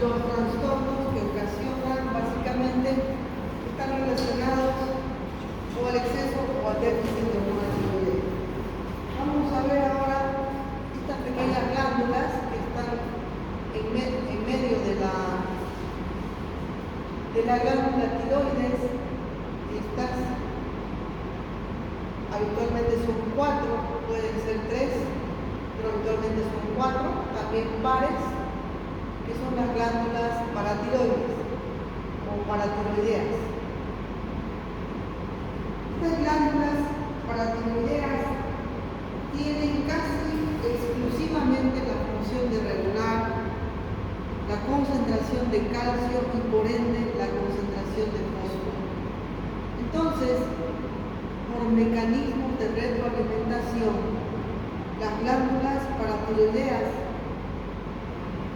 los trastornos que ocasionan básicamente están relacionados o al exceso o al déficit de hormona tiroidea. Vamos a ver ahora estas pequeñas glándulas que están en medio de la glándula tiroides. Estas habitualmente son 4, pueden ser 3, pero habitualmente son 4, también pares, que son las glándulas paratiroides o paratiroideas. Estas glándulas paratiroideas tienen casi exclusivamente la función de regular la concentración de calcio y por ende la concentración de fósforo. Entonces, por mecanismos de retroalimentación, las glándulas paratiroideas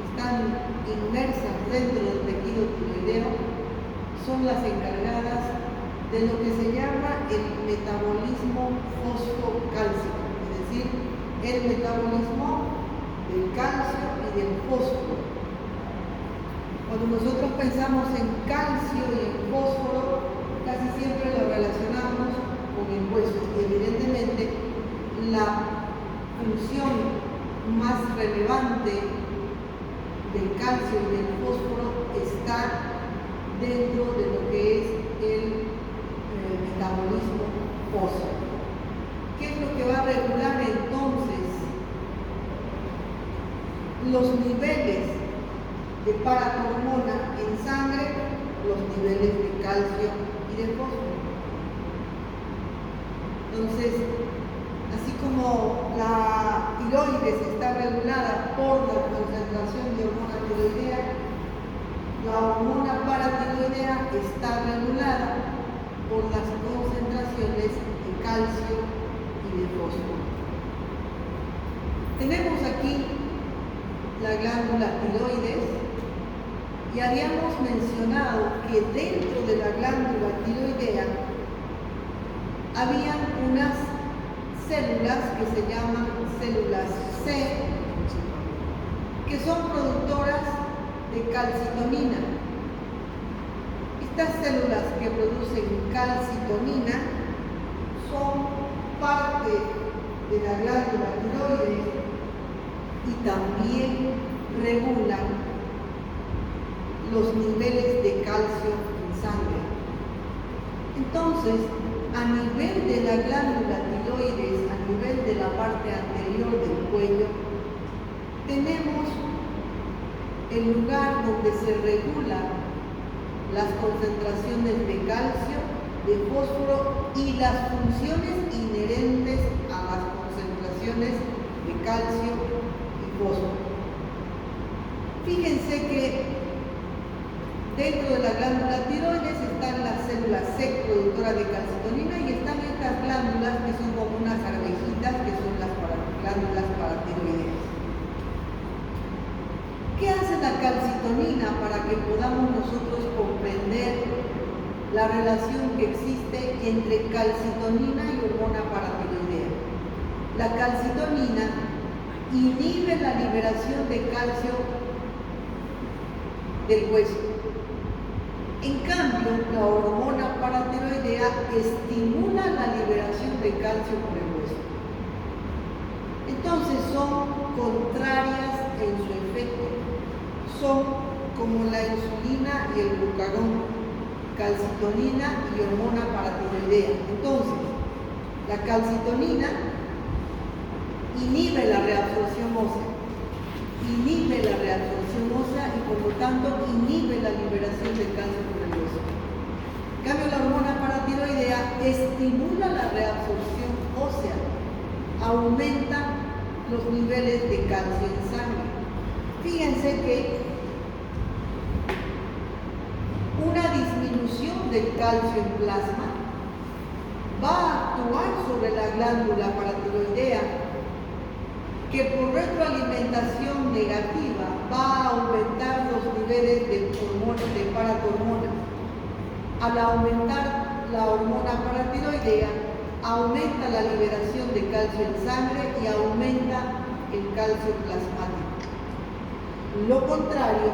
están inmersas dentro del tejido tiroideo, son las encargadas de lo que se llama el metabolismo fosfocálcico, es decir, el metabolismo del calcio y del fósforo. Cuando nosotros pensamos en calcio y en fósforo, casi siempre lo relacionamos con el hueso y evidentemente la función más relevante del calcio y del fósforo está dentro de lo que es el metabolismo óseo. ¿Qué es lo que va a regular entonces los niveles de paratormona en sangre, los niveles de calcio y de fósforo? Entonces, así como la tiroides está regulada por la concentración de hormona tiroidea, la hormona paratiroidea está regulada por las concentraciones de calcio y de fósforo. Tenemos aquí la glándula tiroides y habíamos mencionado que dentro de la glándula tiroidea habían unas células que se llaman células C, que son productoras de calcitonina. Estas células que producen calcitonina son parte de la glándula tiroides y también regulan los niveles de calcio en sangre. Entonces, a nivel de la glándula tiroides, a nivel de la parte anterior del cuello, tenemos el lugar donde se regulan las concentraciones de calcio, de fósforo y las funciones inherentes a las concentraciones de calcio y fósforo. Fíjense que dentro de la glándula tiroides están las células C productoras de calcitonina y están estas glándulas que son como unas arvejitas que son las glándulas paratiroideas. ¿Qué hace la calcitonina para que podamos nosotros comprender la relación que existe entre calcitonina y hormona paratiroidea? La calcitonina inhibe la liberación de calcio del hueso. En cambio, la hormona paratiroidea estimula la liberación de calcio por el hueso. Entonces son contrarias en su efecto. Son como la insulina y el glucagón, calcitonina y hormona paratiroidea. Entonces, la calcitonina inhibe la reabsorción ósea, y por lo tanto inhibe la liberación de calcio por el hueso. En cambio, la hormona paratiroidea estimula la reabsorción ósea, aumenta los niveles de calcio en sangre. Fíjense que una disminución del calcio en plasma va a actuar sobre la glándula paratiroidea, que por retroalimentación negativa va a aumentar los niveles de paratormona. Al aumentar la hormona paratiroidea, aumenta la liberación de calcio en sangre y aumenta el calcio plasmático. Lo contrario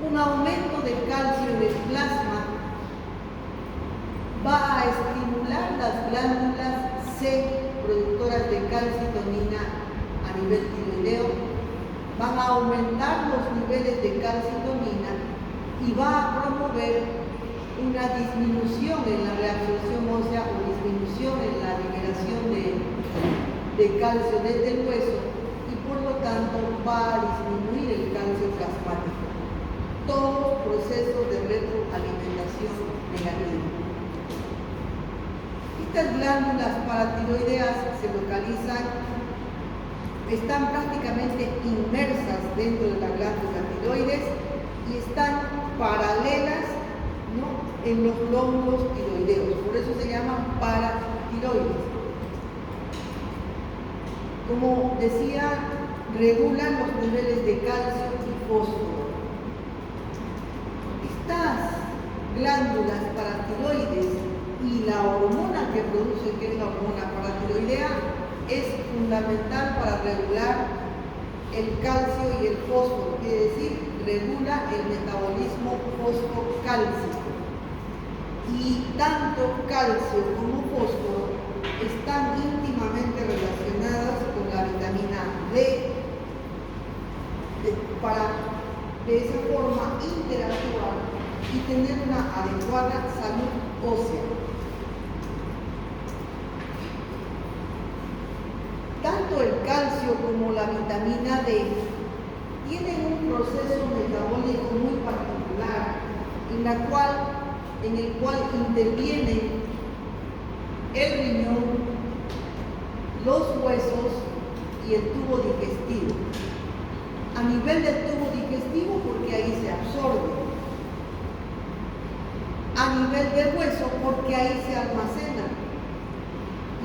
Un aumento del calcio en el plasma va a estimular las glándulas C, productoras de calcitonina a nivel tiroideo, van a aumentar los niveles de calcitonina y va a promover una disminución en la reabsorción ósea o disminución en la liberación de calcio desde el hueso y por lo tanto va a disminuir el calcio plasmático. Todos procesos de retroalimentación negativa. Estas glándulas paratiroideas se localizan, están prácticamente inmersas dentro de la glándula tiroides y están paralelas, ¿no?, en los lóbulos tiroideos. Por eso se llaman paratiroides. Como decía, regulan los niveles de calcio y fósforo. Estas glándulas paratiroides y la hormona que produce, que es la hormona paratiroidea, es fundamental para regular el calcio y el fósforo, quiere decir, regula el metabolismo fosfocálcico. Y tanto calcio como fósforo están íntimamente relacionadas con la vitamina D, para de esa forma interactuar y tener una adecuada salud ósea. Tanto el calcio como la vitamina D tienen un proceso metabólico muy particular en el cual intervienen el riñón, los huesos y el tubo digestivo. A nivel del tubo digestivo, porque ahí se absorbe. A nivel del hueso, porque ahí se almacena.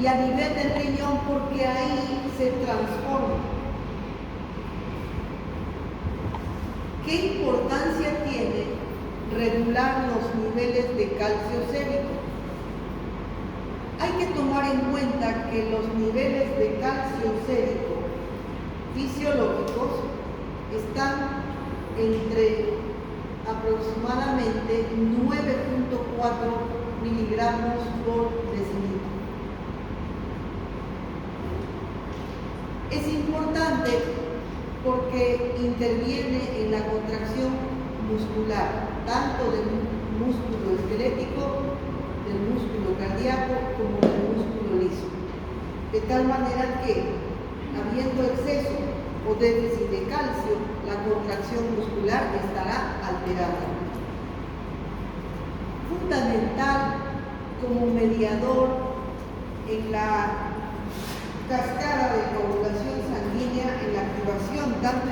Y a nivel del riñón, porque ahí se transforma. ¿Qué importancia tiene regular los niveles de calcio sérico? Hay que tomar en cuenta que los niveles de calcio sérico fisiológicos están entre aproximadamente 9.4 miligramos por decilitro. Es importante porque interviene en la contracción muscular, tanto del músculo esquelético, del músculo cardíaco, como del músculo liso. De tal manera que, habiendo exceso o déficit de calcio, la contracción muscular estará alterada. Fundamental como mediador en la cascada de coagulación sanguínea, en la activación tanto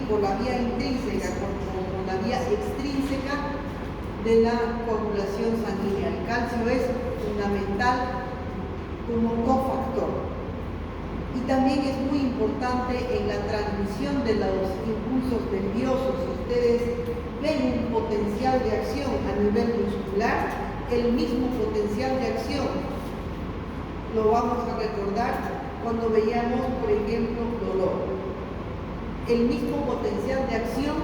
por la vía intrínseca como la vía extrínseca de la coagulación sanguínea. El calcio es fundamental como cofactor. Y también es muy importante en la transmisión de los impulsos nerviosos. Si ustedes ven un potencial de acción a nivel muscular, el mismo potencial de acción lo vamos a recordar cuando veíamos, por ejemplo, dolor. El mismo potencial de acción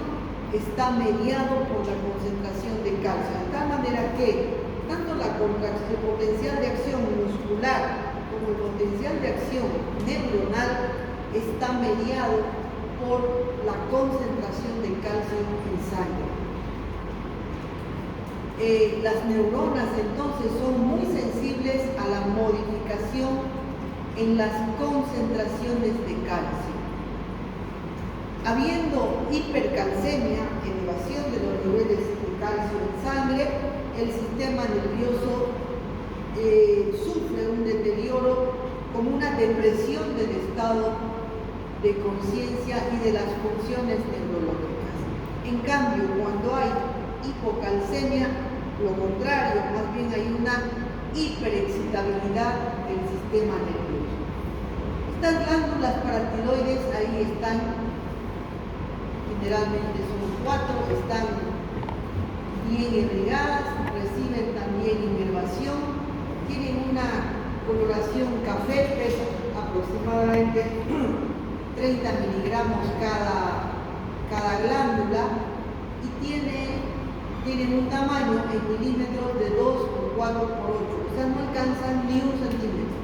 está mediado por la concentración de calcio, de tal manera que tanto el potencial de acción muscular como el potencial de acción neuronal está mediado por la concentración de calcio en sangre. Las neuronas entonces son muy sensibles a la modificación en las concentraciones de calcio. Habiendo hipercalcemia, elevación de los niveles de calcio en sangre, el sistema nervioso sufre un deterioro como una depresión del estado de conciencia y de las funciones neurológicas. En cambio, cuando hay hipocalcemia, lo contrario, más bien hay una hiperexcitabilidad del sistema nervioso. Estas glándulas paratiroides ahí están, generalmente son 4, están bien irrigadas, reciben también inervación, tienen una coloración café, pesa aproximadamente 30 miligramos cada glándula y tienen un tamaño en milímetros de 2 por 4 por 8, o sea, no alcanzan ni 1 centímetro.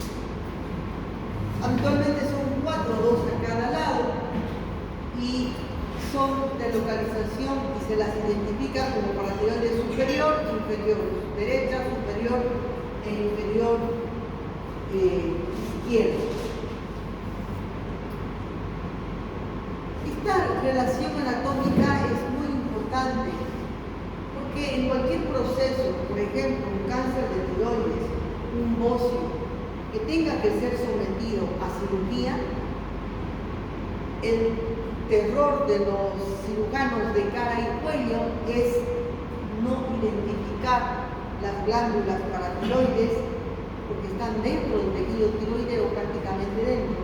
Habitualmente son 4, 2 a cada lado y son de localización y se las identifica como paratiroides superior, inferior, derecha, superior e inferior izquierdo. Esta relación anatómica es muy importante porque en cualquier proceso, por ejemplo, un cáncer de tiroides, un bocio, que tenga que ser sometido a cirugía, el terror de los cirujanos de cara y cuello es no identificar las glándulas paratiroides porque están dentro del tejido tiroideo, prácticamente dentro,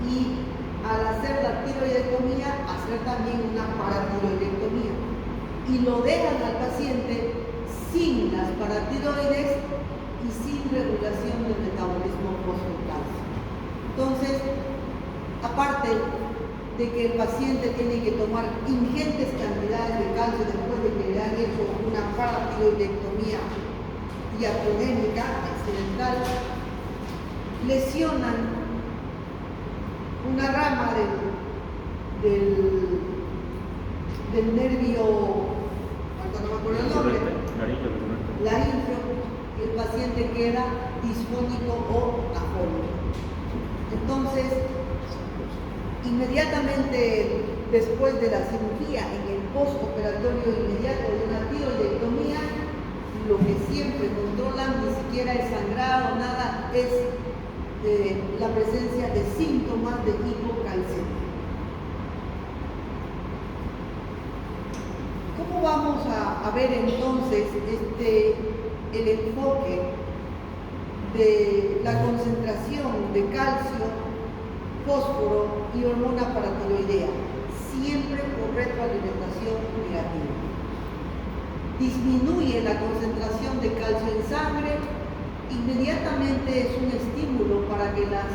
y al hacer la tiroidectomía, hacer también una paratiroidectomía y lo dejan al paciente sin las paratiroides y sin regulación del metabolismo fosfocálcico. Entonces, aparte de que el paciente tiene que tomar ingentes cantidades de calcio después de que le han hecho una paratiroidectomía diatonémica accidental, lesionan una rama del nervio, no me acuerdo el nombre, laríngeo, y el paciente queda disfónico o afónico. Entonces, inmediatamente después de la cirugía, en el postoperatorio inmediato de una tiroidectomía, lo que siempre controlan, ni siquiera el sangrado, nada, es la presencia de síntomas de hipocalcemia. ¿Cómo vamos a ver entonces el enfoque de la concentración de calcio, fósforo y hormona paratiroidea? Siempre por retroalimentación negativa. Disminuye la concentración de calcio en sangre, inmediatamente es un estímulo para que las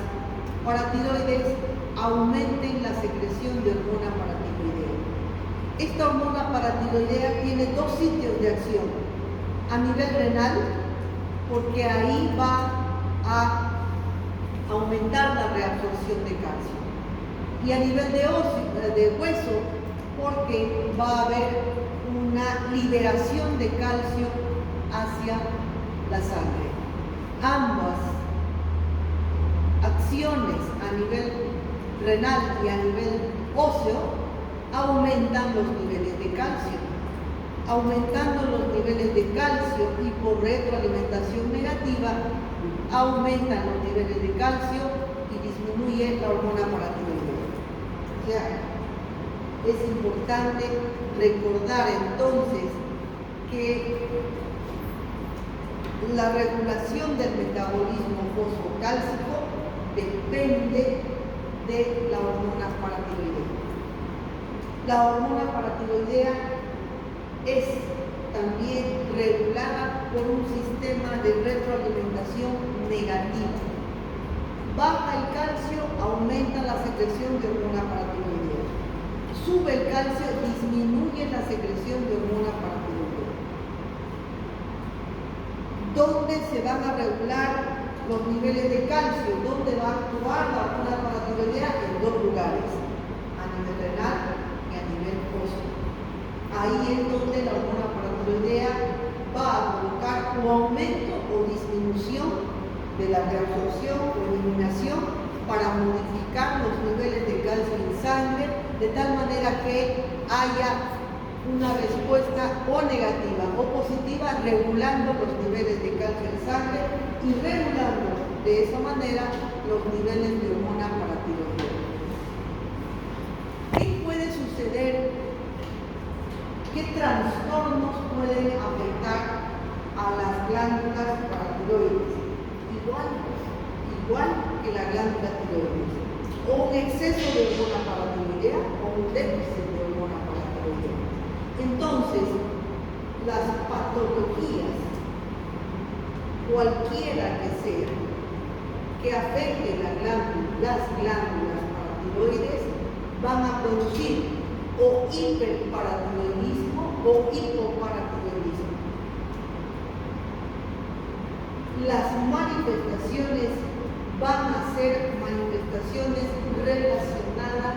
paratiroides aumenten la secreción de hormona paratiroidea. Esta hormona paratiroidea tiene dos sitios de acción: a nivel renal, porque ahí va a aumentar la reabsorción de calcio, y a nivel de hueso, porque va a haber una liberación de calcio hacia la sangre. Ambas acciones a nivel renal y a nivel óseo aumentan los niveles de calcio. Aumentando los niveles de calcio y por retroalimentación negativa, aumentan los niveles de calcio y disminuye la hormona paratiroidea. O sea, es importante recordar entonces que la regulación del metabolismo fosfocálcico depende de la hormona paratiroidea. La hormona paratiroidea es también regulada por un sistema de retroalimentación negativa. Baja el calcio, aumenta la secreción de hormona paratiroidea. Sube el calcio, disminuye la secreción de hormona paratiroidea. ¿Dónde se van a regular los niveles de calcio? ¿Dónde va a actuar la hormona paratiroidea? En dos lugares: a nivel renal y a nivel óseo. Ahí es donde la hormona paratiroidea va a provocar un aumento o disminución de la reabsorción o eliminación para modificar los niveles de calcio en sangre, de tal manera que haya una respuesta o negativa o positiva, regulando los niveles de calcio en sangre y regulando de esa manera los niveles de hormona paratiroidea. ¿Qué puede suceder? ¿Qué trastornos pueden afectar a las glándulas paratiroides? Igual que la glándula tiroides. O un exceso de hormona paratiroidea o un déficit de hormona paratiroidea. Entonces, las patologías, cualquiera que sea, que afecten las glándulas paratiroides, van a producir o hiperparatiroidismo o hipoparatiroidismo. Las manifestaciones van a ser manifestaciones relacionadas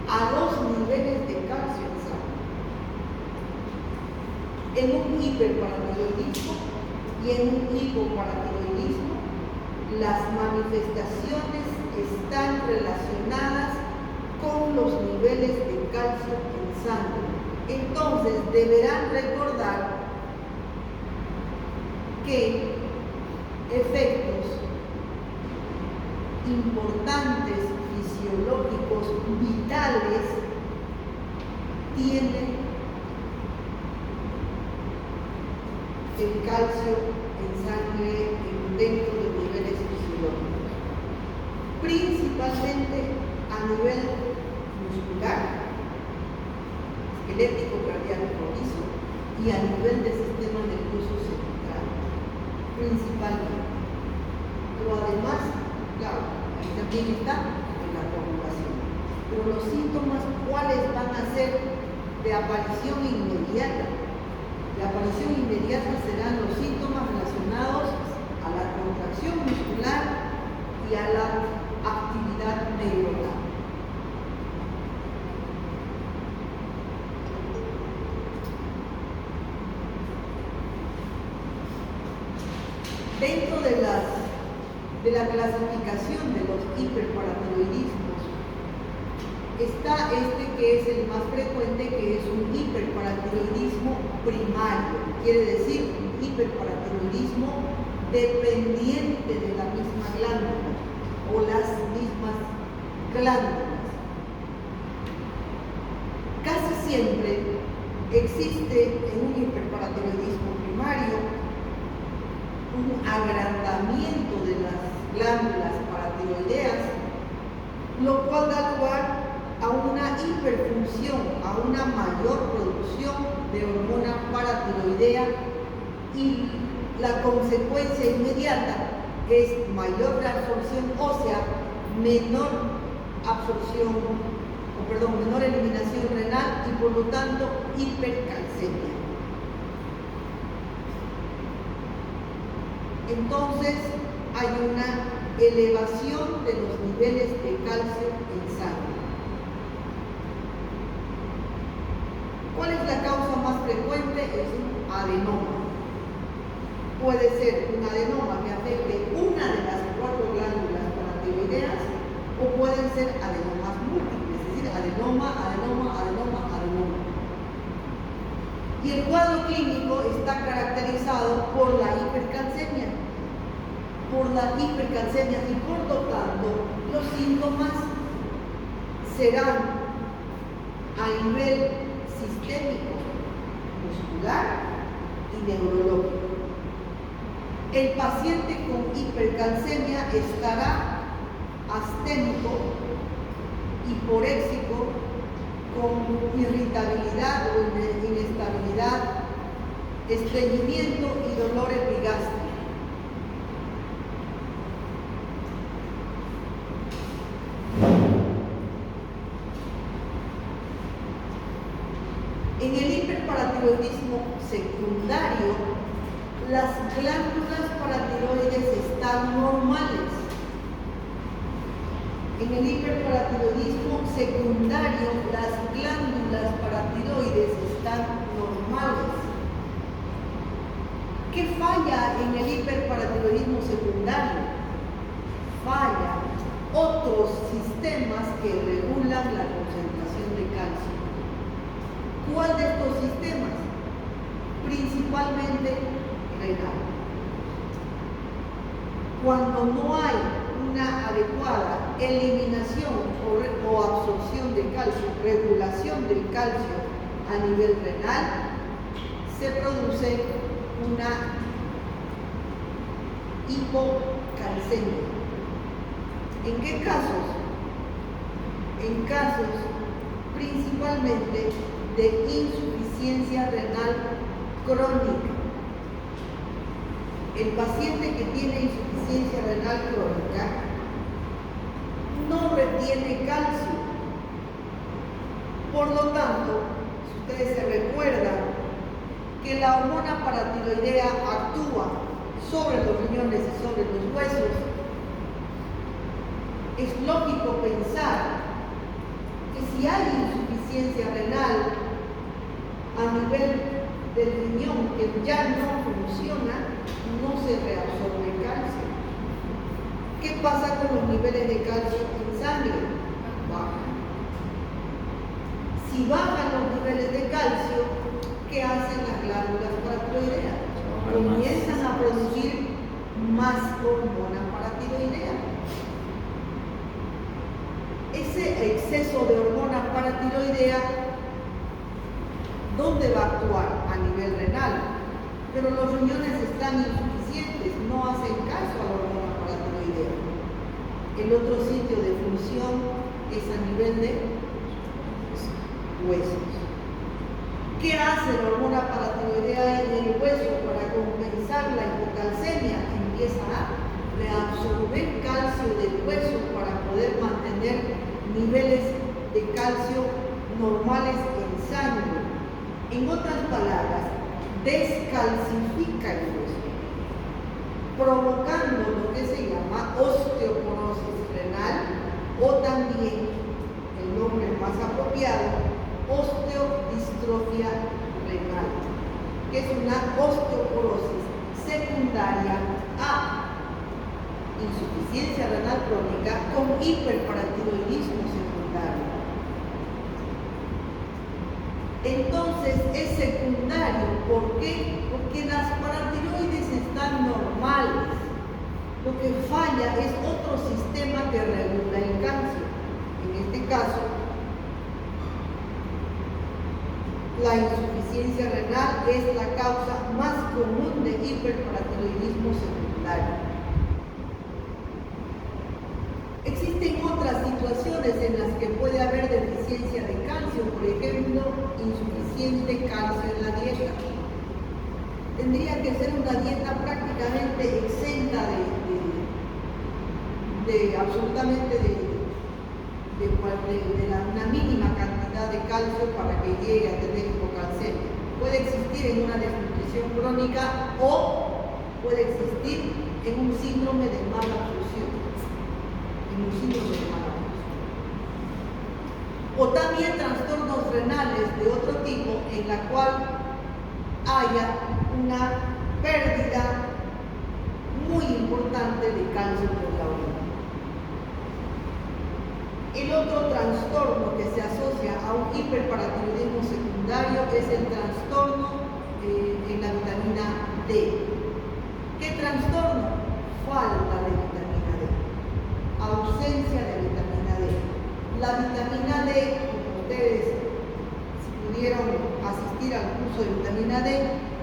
a los niveles de calcio en sangre. En un hiperparatiroidismo y en un hipoparatiroidismo, las manifestaciones están relacionadas con los niveles de calcio en sangre. Entonces, deberán recordar que efectos importantes fisiológicos vitales tiene el calcio en sangre dentro de niveles fisiológicos, principalmente a nivel muscular, esquelético, cardíaco, rodizo, y a nivel del sistema nervioso central, principalmente. Pero además, claro, ahí también está en la coagulación. Pero los síntomas, ¿cuáles van a ser de aparición inmediata? De aparición inmediata serán los síntomas relacionados a la contracción muscular y a la actividad neuronal. Dentro de la clasificación de los hiperparatiroidismos está este que es el más frecuente, que es un hiperparatiroidismo primario, quiere decir un hiperparatiroidismo dependiente de la misma glándula o las mismas glándulas. Casi siempre existe en un hiperparatiroidismo primario un agrandamiento de las glándulas paratiroideas, lo cual da lugar a una hiperfunción, a una mayor producción de hormona paratiroidea, y la consecuencia inmediata es mayor reabsorción ósea, menor menor eliminación renal y por lo tanto hipercalcemia. Entonces hay una elevación de los niveles de calcio en sangre. ¿Cuál es la causa más frecuente? Es un adenoma. Puede ser un adenoma que afecte una de las 4 glándulas paratiroideas, o pueden ser adenomas múltiples, es decir, adenoma. Y el cuadro clínico está caracterizado por la hipercalcemia, y por lo tanto los síntomas serán a nivel sistémico, muscular y neurológico. El paciente con hipercalcemia estará asténico, hiporéxico, con irritabilidad o inestabilidad, estreñimiento y dolor epigastrio. En el hiperparatiroidismo secundario, las glándulas paratiroides están normales. En el hiperparatiroidismo secundario, las glándulas paratiroides están normales. ¿Qué falla en el hiperparatiroidismo secundario? Falla otros sistemas que regulan la concentración de calcio. ¿Cuál de estos sistemas? Principalmente renal. Cuando no hay una adecuada eliminación o absorción de calcio, regulación del calcio a nivel renal, se produce una hipocalcemia. ¿En qué casos? En casos principalmente de insuficiencia renal crónica. El paciente que tiene insuficiencia renal crónica no retiene calcio. Por lo tanto, si ustedes se recuerdan que la hormona paratiroidea actúa sobre los riñones y sobre los huesos, es lógico pensar que si hay insuficiencia renal a nivel del riñón que ya no funciona, no se reabsorbe calcio. ¿Qué pasa con los niveles de calcio en sangre? Bajan. Si bajan los niveles de calcio, ¿qué hacen las glándulas paratiroideas? Comienzan a producir más hormona paratiroidea. Ese exceso de hormona paratiroidea, ¿dónde va a actuar? A nivel renal. Pero los riñones están insuficientes, no hacen caso a la hormona paratiroidea. El otro sitio de función es a nivel de huesos. ¿Qué hace la hormona paratiroidea en el hueso para compensar la hipocalcemia? Empieza a reabsorber calcio del hueso para poder mantener niveles de calcio normales en sangre. En otras palabras, descalcifica el hueso, provocando lo que se llama osteoporosis renal, o también, el nombre más apropiado, osteodistrofia renal, que es una osteoporosis secundaria a insuficiencia renal crónica con hiperparatiroidismo secundario. Entonces es secundario. ¿Por qué? Porque las paratiroides están normales. Lo que falla es otro sistema que regula el calcio. En este caso, la insuficiencia renal es la causa más común de hiperparatiroidismo secundario. Existen otras situaciones en las que puede haber deficiencia de calcio, por ejemplo, insuficiente calcio en la dieta. Tendría que ser una dieta prácticamente exenta una mínima cantidad de calcio para que llegue a tener hipocalcemia. Puede existir en una desnutrición crónica o puede existir en un síndrome de mala absorción. O también trastornos renales de otro tipo en la cual haya una pérdida muy importante de calcio por la orina. El otro trastorno que se asocia a un hiperparatiroidismo secundario es el trastorno en la vitamina D. ¿Qué trastorno? Falta de vitamina D. Ausencia de vitamina D. La vitamina D, como ustedes si pudieron asistir al curso de vitamina D,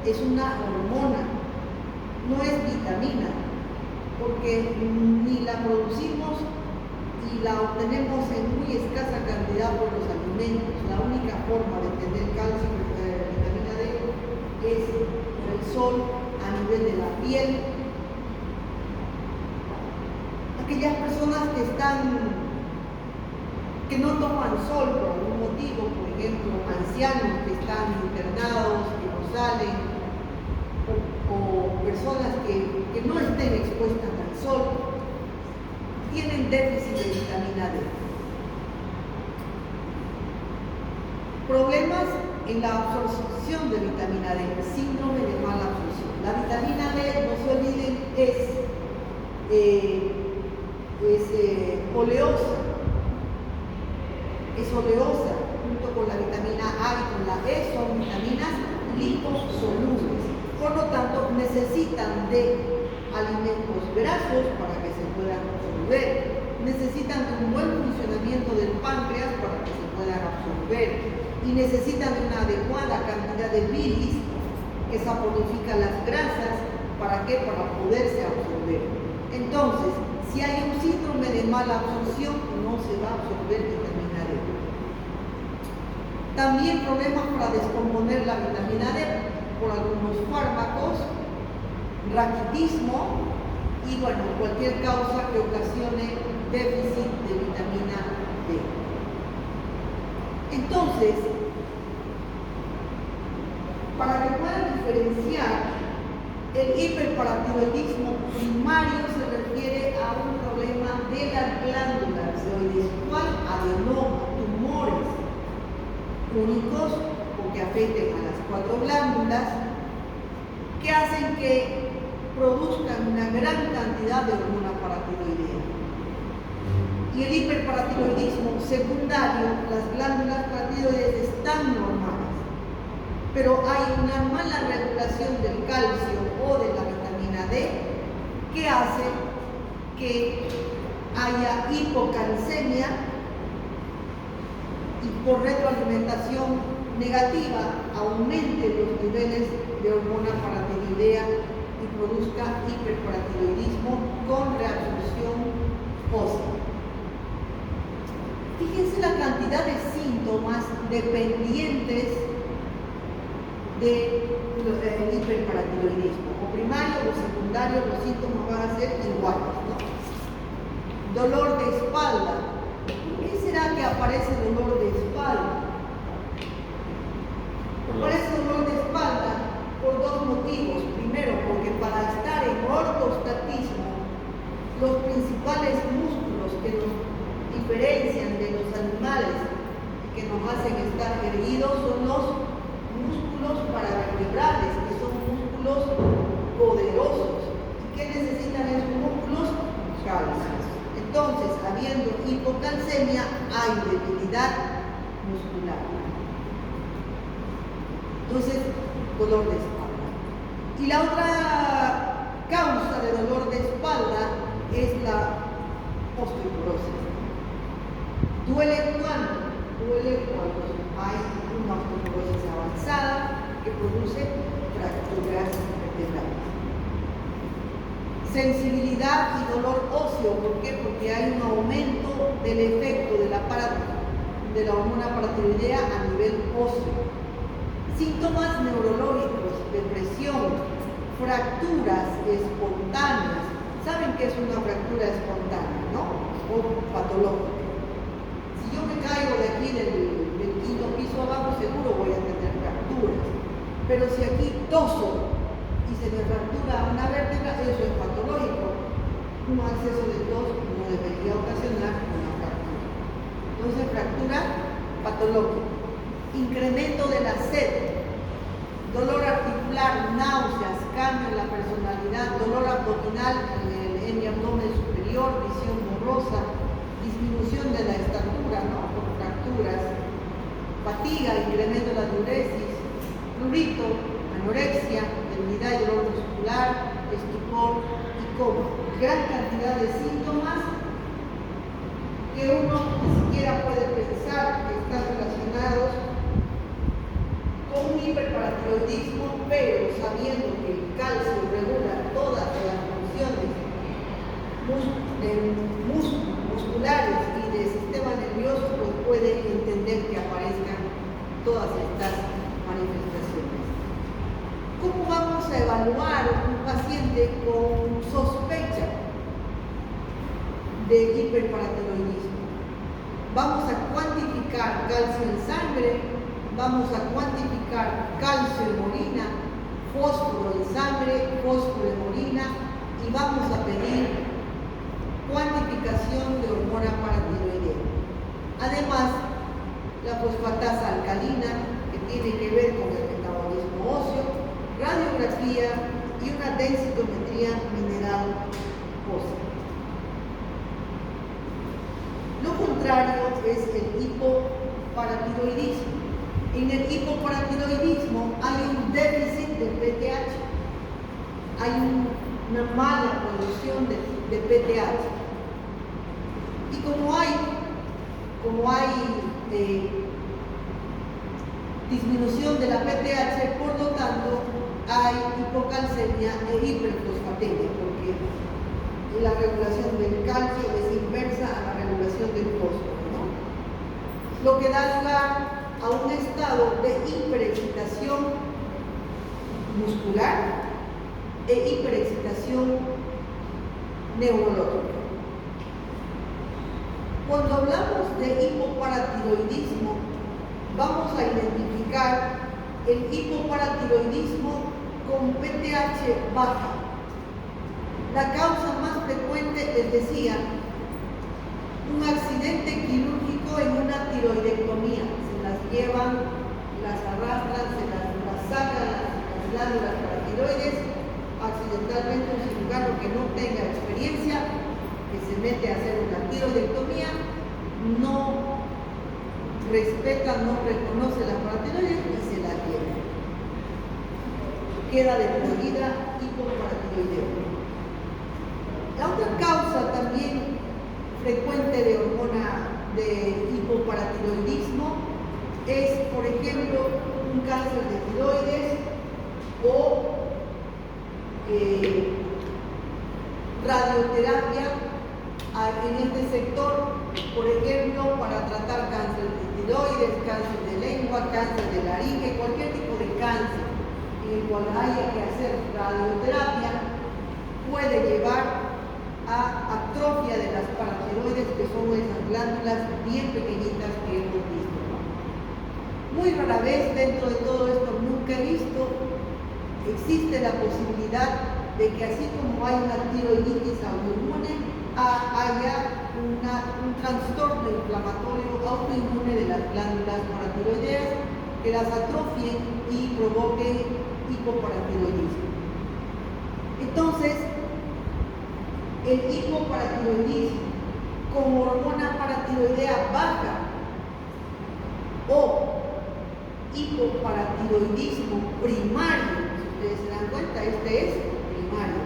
es una hormona, no es vitamina, porque ni la producimos y la obtenemos en muy escasa cantidad por los alimentos. La única forma de tener calcio y vitamina D es por el sol a nivel de la piel. Aquellas personas que no toman sol por algún motivo, por ejemplo, ancianos que están internados, que no salen, o personas que no estén expuestas al sol, tienen déficit de vitamina D. Problemas en la absorción de vitamina D, síndrome de mala absorción. La vitamina D, no se olviden, es oleosa. Es oleosa, junto con la vitamina A y con la E, son vitaminas liposolubles. Por lo tanto, necesitan de alimentos grasos para que se puedan absorber. Necesitan de un buen funcionamiento del páncreas para que se puedan absorber. Y necesitan de una adecuada cantidad de bilis que saponifica las grasas. ¿Para qué? Para poderse absorber. Entonces, si hay un síndrome de mala absorción, no se va a absorber vitamina D. También problemas para descomponer la vitamina D por algunos fármacos, raquitismo y cualquier causa que ocasione déficit de vitamina D. Entonces, Para que puedan diferenciar, el hiperparatiroidismo primario se refiere a un problema de las glándulas tiroides, cual adenoma, tumores únicos o que afecten a las 4 glándulas, que hacen que produzcan una gran cantidad de hormona paratiroidea. Y el hiperparatiroidismo secundario, las glándulas paratiroides están normales, pero hay una mala regulación del calcio o de la vitamina D que hace que haya hipocalcemia y por retroalimentación negativa aumente los niveles de hormona paratiroidea y produzca hiperparatiroidismo con reabsorción ósea. Fíjense la cantidad de síntomas dependientes del hiperparatiroidismo. O primario o secundario, los síntomas van a ser iguales, ¿no? Dolor de espalda. ¿Por qué será que aparece dolor de espalda? Aparece dolor de espalda por 2 motivos. Primero, porque para estar en ortostatismo, los principales músculos que nos diferencian de los animales y que nos hacen estar erguidos son los músculos paravertebrales, que son músculos poderosos. ¿Y qué necesitan esos músculos? Calcio. Entonces, habiendo hipocalcemia, hay debilidad muscular. Entonces, dolor de espalda. Y la otra causa de dolor de espalda es la osteoporosis. ¿Duele cuándo? Duele cuando hay una osteoporosis avanzada que produce fracturas vertebrales. Sensibilidad y dolor óseo. ¿Por qué? Porque hay un aumento del efecto de la hormona paratiroidea a nivel óseo. Síntomas neurológicos, depresión, fracturas espontáneas. ¿Saben qué es una fractura espontánea, no? O patológica. Si yo me caigo de aquí del 5º piso abajo, seguro voy a tener fracturas. Pero si aquí toso y se me fractura una vértebra, eso es patológico. Un exceso de tos no debería ocasionar una fractura. Entonces, fractura patológica. Incremento de la sed, dolor articular, náuseas, cambio en la personalidad, dolor abdominal en el abdomen superior, visión borrosa, disminución de la estatura, ¿no? Por fracturas, fatiga, incremento de la diuresis, prurito, anorexia, debilidad y dolor muscular, estupor y coma. Gran cantidad de síntomas que uno ni siquiera puede pensar que están relacionados con un hiperparatiroidismo, pero sabiendo que el calcio regula todas las funciones musculares y del sistema nervioso, pues puede entender que aparezcan todas estas manifestaciones. ¿Cómo vamos a evaluar un paciente con sospecha de hiperparatiroidismo? Vamos a cuantificar calcio en sangre, vamos a cuantificar calcio en orina, fósforo en sangre, fósforo en orina y vamos a pedir cuantificación de hormona paratiroidea. Además, la fosfatasa alcalina, que tiene que ver con el metabolismo óseo, radiografía y una densitometría mineral ósea. Lo contrario es el hipoparatiroidismo. En el hipoparatiroidismo hay un déficit de PTH, hay una mala producción de PTH. Y como hay disminución de la PTH, por lo tanto hay hipocalcemia e hiperfosfatemia, porque la regulación del calcio es inversa a la regulación del fósforo, ¿no? Lo que da lugar a un estado de hiperexcitación muscular e hiperexcitación neurológica. Cuando hablamos de hipoparatiroidismo, vamos a identificar el hipoparatiroidismo con PTH baja. La causa más frecuente, les decía, un accidente quirúrgico en una tiroidectomía. Se las llevan, las arrastran, se las sacan las glándulas paratiroides. Accidentalmente un cirujano que no tenga experiencia, que se mete a hacer una tiroidectomía, no respeta, no reconoce las paratiroides y se las lleva. Queda de por vida hipoparatiroideo. La otra causa también frecuente de hormona de hipoparatiroidismo es, por ejemplo, un cáncer de tiroides o radioterapia en este sector, por ejemplo, para tratar cáncer de tiroides, cáncer de lengua, cáncer de laringe, cualquier tipo de cáncer en el cual haya que hacer radioterapia, puede llevar a atrofia de las paratiroides, que son esas glándulas bien pequeñitas que hemos visto. Muy rara vez, dentro de todo esto, nunca he visto, existe la posibilidad de que así como hay una tiroiditis autoinmune, haya un trastorno inflamatorio autoinmune de las glándulas paratiroideas que las atrofien y provoquen hipoparatiroidismo. Entonces, el hipoparatiroidismo con hormona paratiroidea baja o hipoparatiroidismo primario, si ustedes se dan cuenta, este es primario.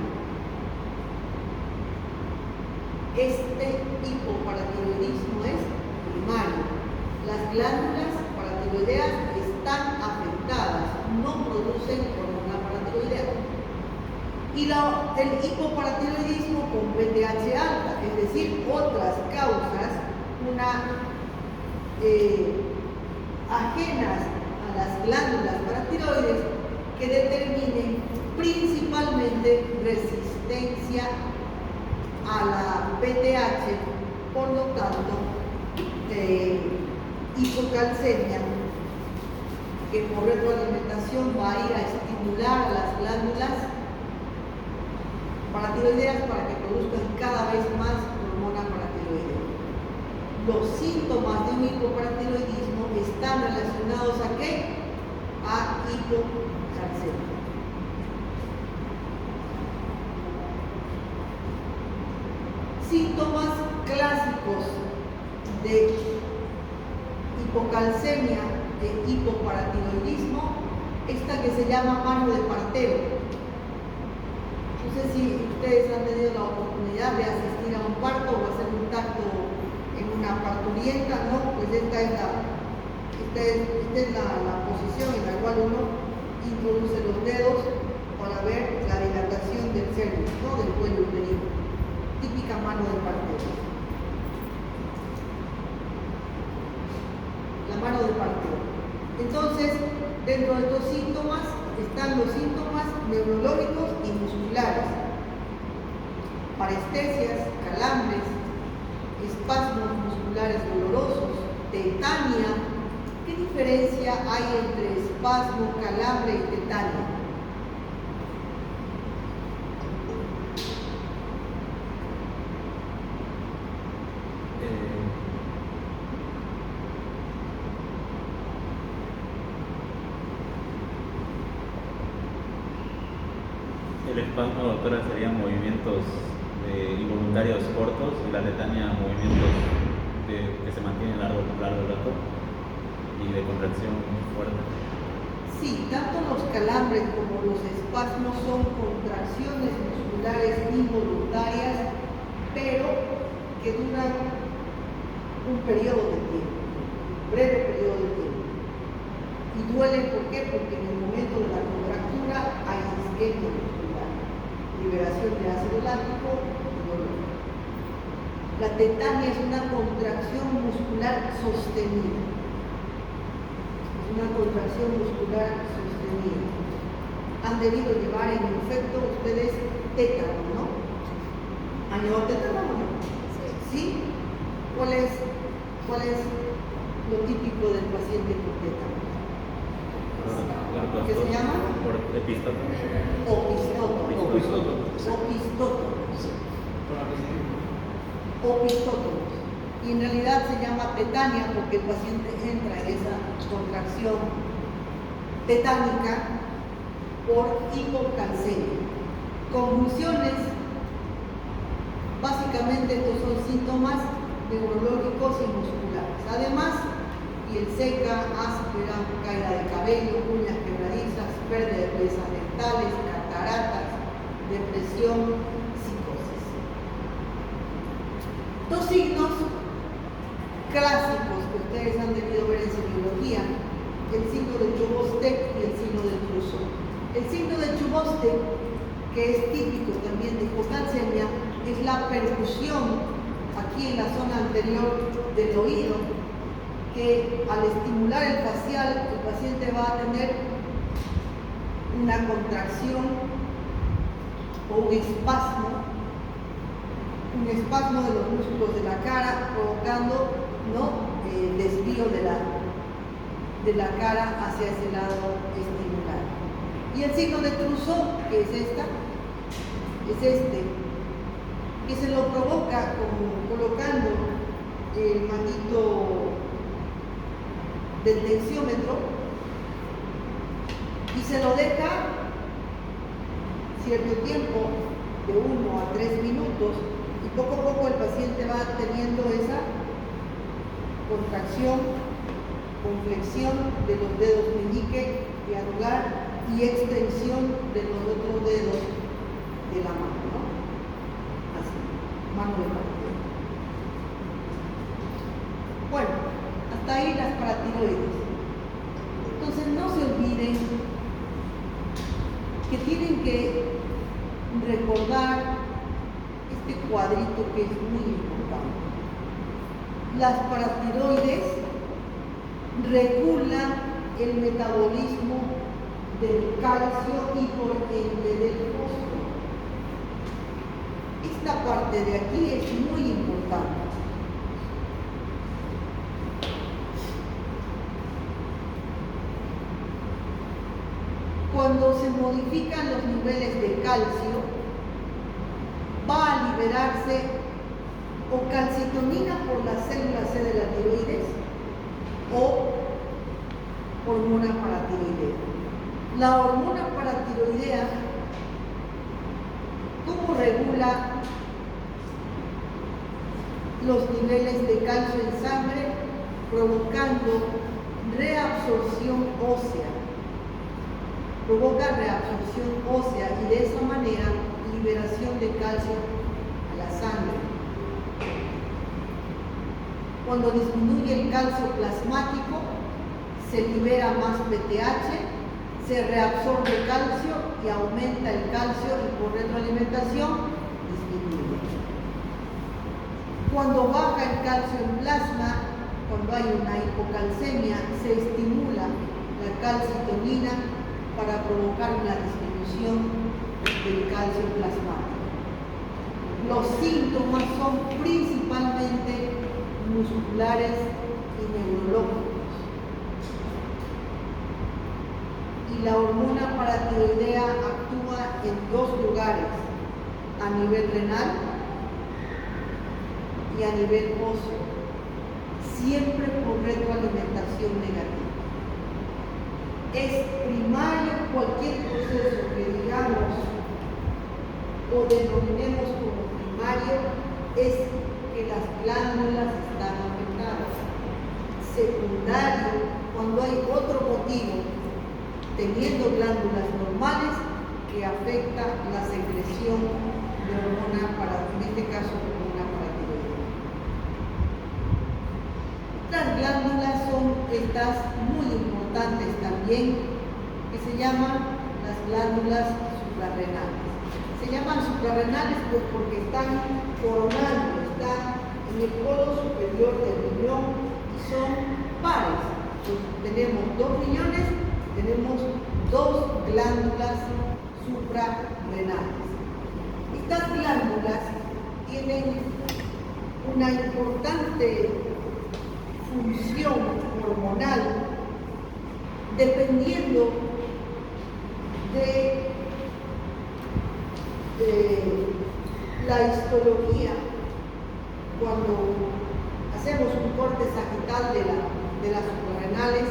Este hipoparatiroidismo es primario. Las glándulas paratiroideas están afectadas, no producen hormona paratiroidea. Y el hipoparatiroidismo con PTH alta, es decir, otras causas ajenas a las glándulas paratiroides que determinen principalmente resistencia a la PTH, por lo tanto, hipocalcemia, que por retroalimentación va a ir a estimular a las glándulas paratiroideas para que produzcan cada vez más hormona paratiroidea. Los síntomas de un hipoparatiroidismo están relacionados ¿a qué? A hipocalcemia. Síntomas clásicos de hipocalcemia, de hipoparatiroidismo, esta que se llama mano de partero. No sé si ustedes han tenido la oportunidad de asistir a un parto o hacer un tacto en una parturienta, ¿no? Pues esta es la posición en la cual uno introduce los dedos para ver la dilatación del cervix, ¿no? Del cuello uterino. Típica mano de partero. La mano de partero. Entonces, dentro de estos síntomas están los síntomas neurológicos y musculares, parestesias, calambres, espasmos musculares dolorosos, tetania. ¿Qué diferencia hay entre espasmo, calambre y tetania? El espasmo, doctora, serían movimientos involuntarios cortos y la tetania movimientos que se mantienen largo rato y de contracción fuerte. Sí, tanto los calambres como los espasmos son contracciones musculares involuntarias, pero que duran un periodo de tiempo, un breve periodo de tiempo. Y duelen, ¿por qué? Porque en el momento de la contractura hay isquemia muscular, liberación de ácido láctico y dolor. La tetania es una contracción muscular sostenida. Es una contracción muscular sostenida. Han debido llevar en efecto ustedes tétano, ¿no? ¿Han llevado tétano o no? ¿Sí? ¿Cuál es lo típico del paciente con tétano? Epistoto. Opistótomos. Y en realidad se llama tetania porque el paciente entra en esa contracción tetánica por hipocalcemia. Convulsiones, básicamente estos son síntomas neurológicos y musculares. Además, piel seca, áspera, caída de cabello, uñas quebradizas, pérdida de piezas dentales, cataratas, depresión, psicosis. Dos signos clásicos que ustedes han debido ver en semiología: el signo de Chauveau-Stech y el signo de Trousseau. El signo de Chauveau-Stech, que es típico también de hipocalcemia, es la percusión aquí en la zona anterior del oído, que al estimular el facial, el paciente va a tener una contracción o un espasmo de los músculos de la cara, provocando desvío de la cara hacia ese lado estimular. Y el signo de Trousseau, que es este, que se lo provoca colocando el manguito del tensiómetro y se lo deja cierto tiempo, de 1 a 3 minutos, y poco a poco el paciente va teniendo esa contracción, conflexión de los dedos meñique y anular y extensión de los otros dedos de la mano, ¿no? Así, mano de partida. Bueno, hasta ahí las paratiroides. Entonces no se olviden que tienen que recordar este cuadrito que es muy importante. Las paratiroides regulan el metabolismo del calcio y por ende del fósforo. Esta parte de aquí es muy importante. Cuando se modifican los niveles de calcio, va a liberarse o calcitonina por la célula C de la tiroides o hormona paratiroidea. La hormona paratiroidea, ¿cómo regula los niveles de calcio en sangre? Provocando reabsorción ósea. Provoca reabsorción ósea y de esa manera liberación de calcio a la sangre. Cuando disminuye el calcio plasmático, se libera más PTH, se reabsorbe calcio y aumenta el calcio y por retroalimentación disminuye. Cuando baja el calcio en plasma, cuando hay una hipocalcemia, se estimula la calcitonina para provocar una disminución del calcio plasmático. Los síntomas son principalmente musculares y neurológicos. Y la hormona paratiroidea actúa en 2 lugares, a nivel renal y a nivel óseo, siempre por retroalimentación negativa. Es primario cualquier proceso que digamos o denominemos como primario, es que las glándulas están afectadas. Secundario, cuando hay otro motivo, teniendo glándulas normales, que afecta la secreción de hormona en este caso hormona paratiroidea. Las glándulas son estas muy importantes también, que se llaman las glándulas suprarrenales. Se llaman suprarrenales pues porque están coronando, están en el polo superior del riñón y son pares. Entonces, tenemos 2 riñones, tenemos 2 glándulas suprarrenales. Estas glándulas tienen una importante función hormonal dependiendo de La histología, cuando hacemos un corte sagital de las suprarrenales,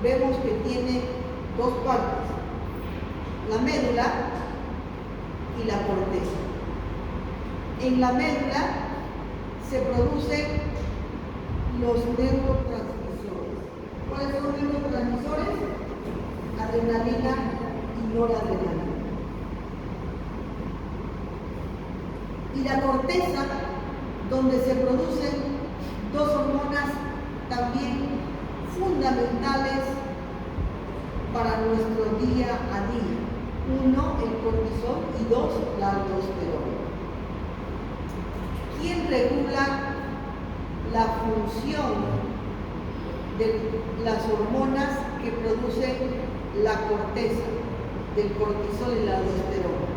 vemos que tiene dos partes, la médula y la corteza. En la médula se producen los neurotransmisores. ¿Cuáles son los neurotransmisores? Adrenalina y noradrenalina. Y la corteza, donde se producen dos hormonas también fundamentales para nuestro día a día. Uno, el cortisol, y dos, la aldosterona. ¿Quién regula la función de las hormonas que produce la corteza del cortisol y la aldosterona?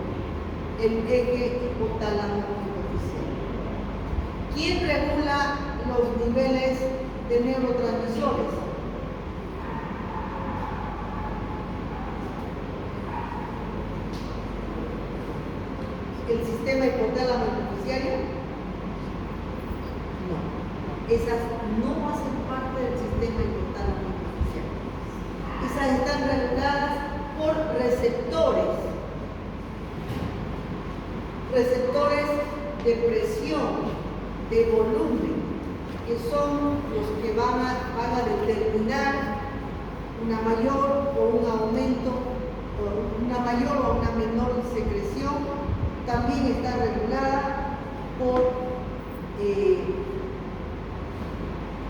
El eje hipotálamo hipoficial. ¿Quién regula los niveles de neurotransmisores? ¿El sistema hipotálamo hipoficiario? No. Esas no hacen parte del sistema hipotálamo hipoficiario. Esas están reguladas por receptores de presión, de volumen, que son los que van a determinar una mayor o un aumento, o una mayor o una menor secreción. También está regulada por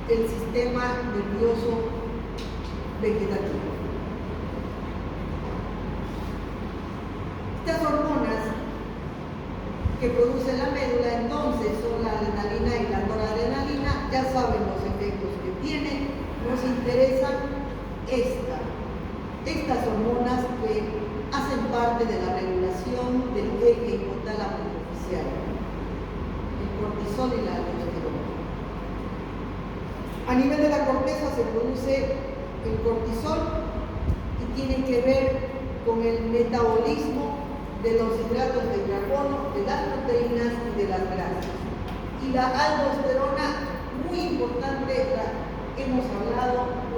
el sistema nervioso vegetativo. Estas hormonas que produce la médula, entonces, son la adrenalina y la noradrenalina. Ya saben los efectos que tienen. Nos interesan estas hormonas que hacen parte de la regulación del eje hipotálamo hipoficiario, el cortisol y la aldosterona. A nivel de la corteza se produce el cortisol y tiene que ver con el metabolismo de los hidratos de carbono, de las proteínas y de las grasas. Y la aldosterona, muy importante, hemos hablado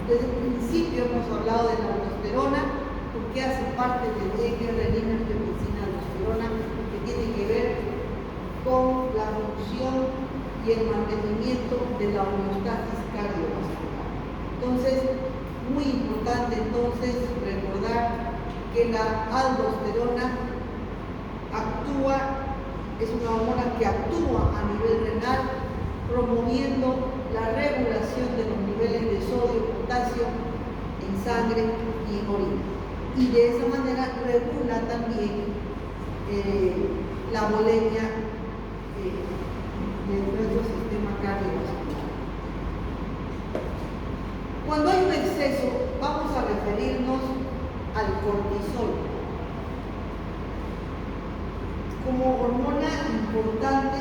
desde el principio hemos hablado de la aldosterona, porque hace parte del eje renina-angiotensina-aldosterona, que tiene que ver con la función y el mantenimiento de la homeostasis cardiovascular. Entonces, muy importante recordar que la aldosterona es una hormona que actúa a nivel renal, promoviendo la regulación de los niveles de sodio y potasio en sangre y en orina. Y de esa manera regula también la bulimia de nuestro sistema cardiovascular. Cuando hay un exceso, vamos a referirnos al cortisol como hormona importante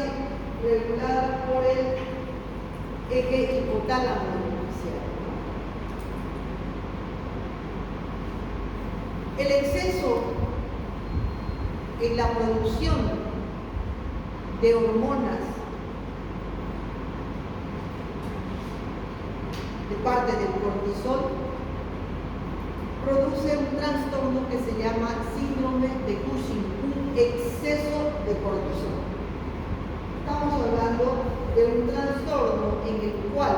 regulada por el eje hipotálamo hipoficiario. El exceso en la producción de hormonas de parte del cortisol produce un trastorno que se llama síndrome de Cushing, un exceso de cortisol. Estamos hablando de un trastorno en el cual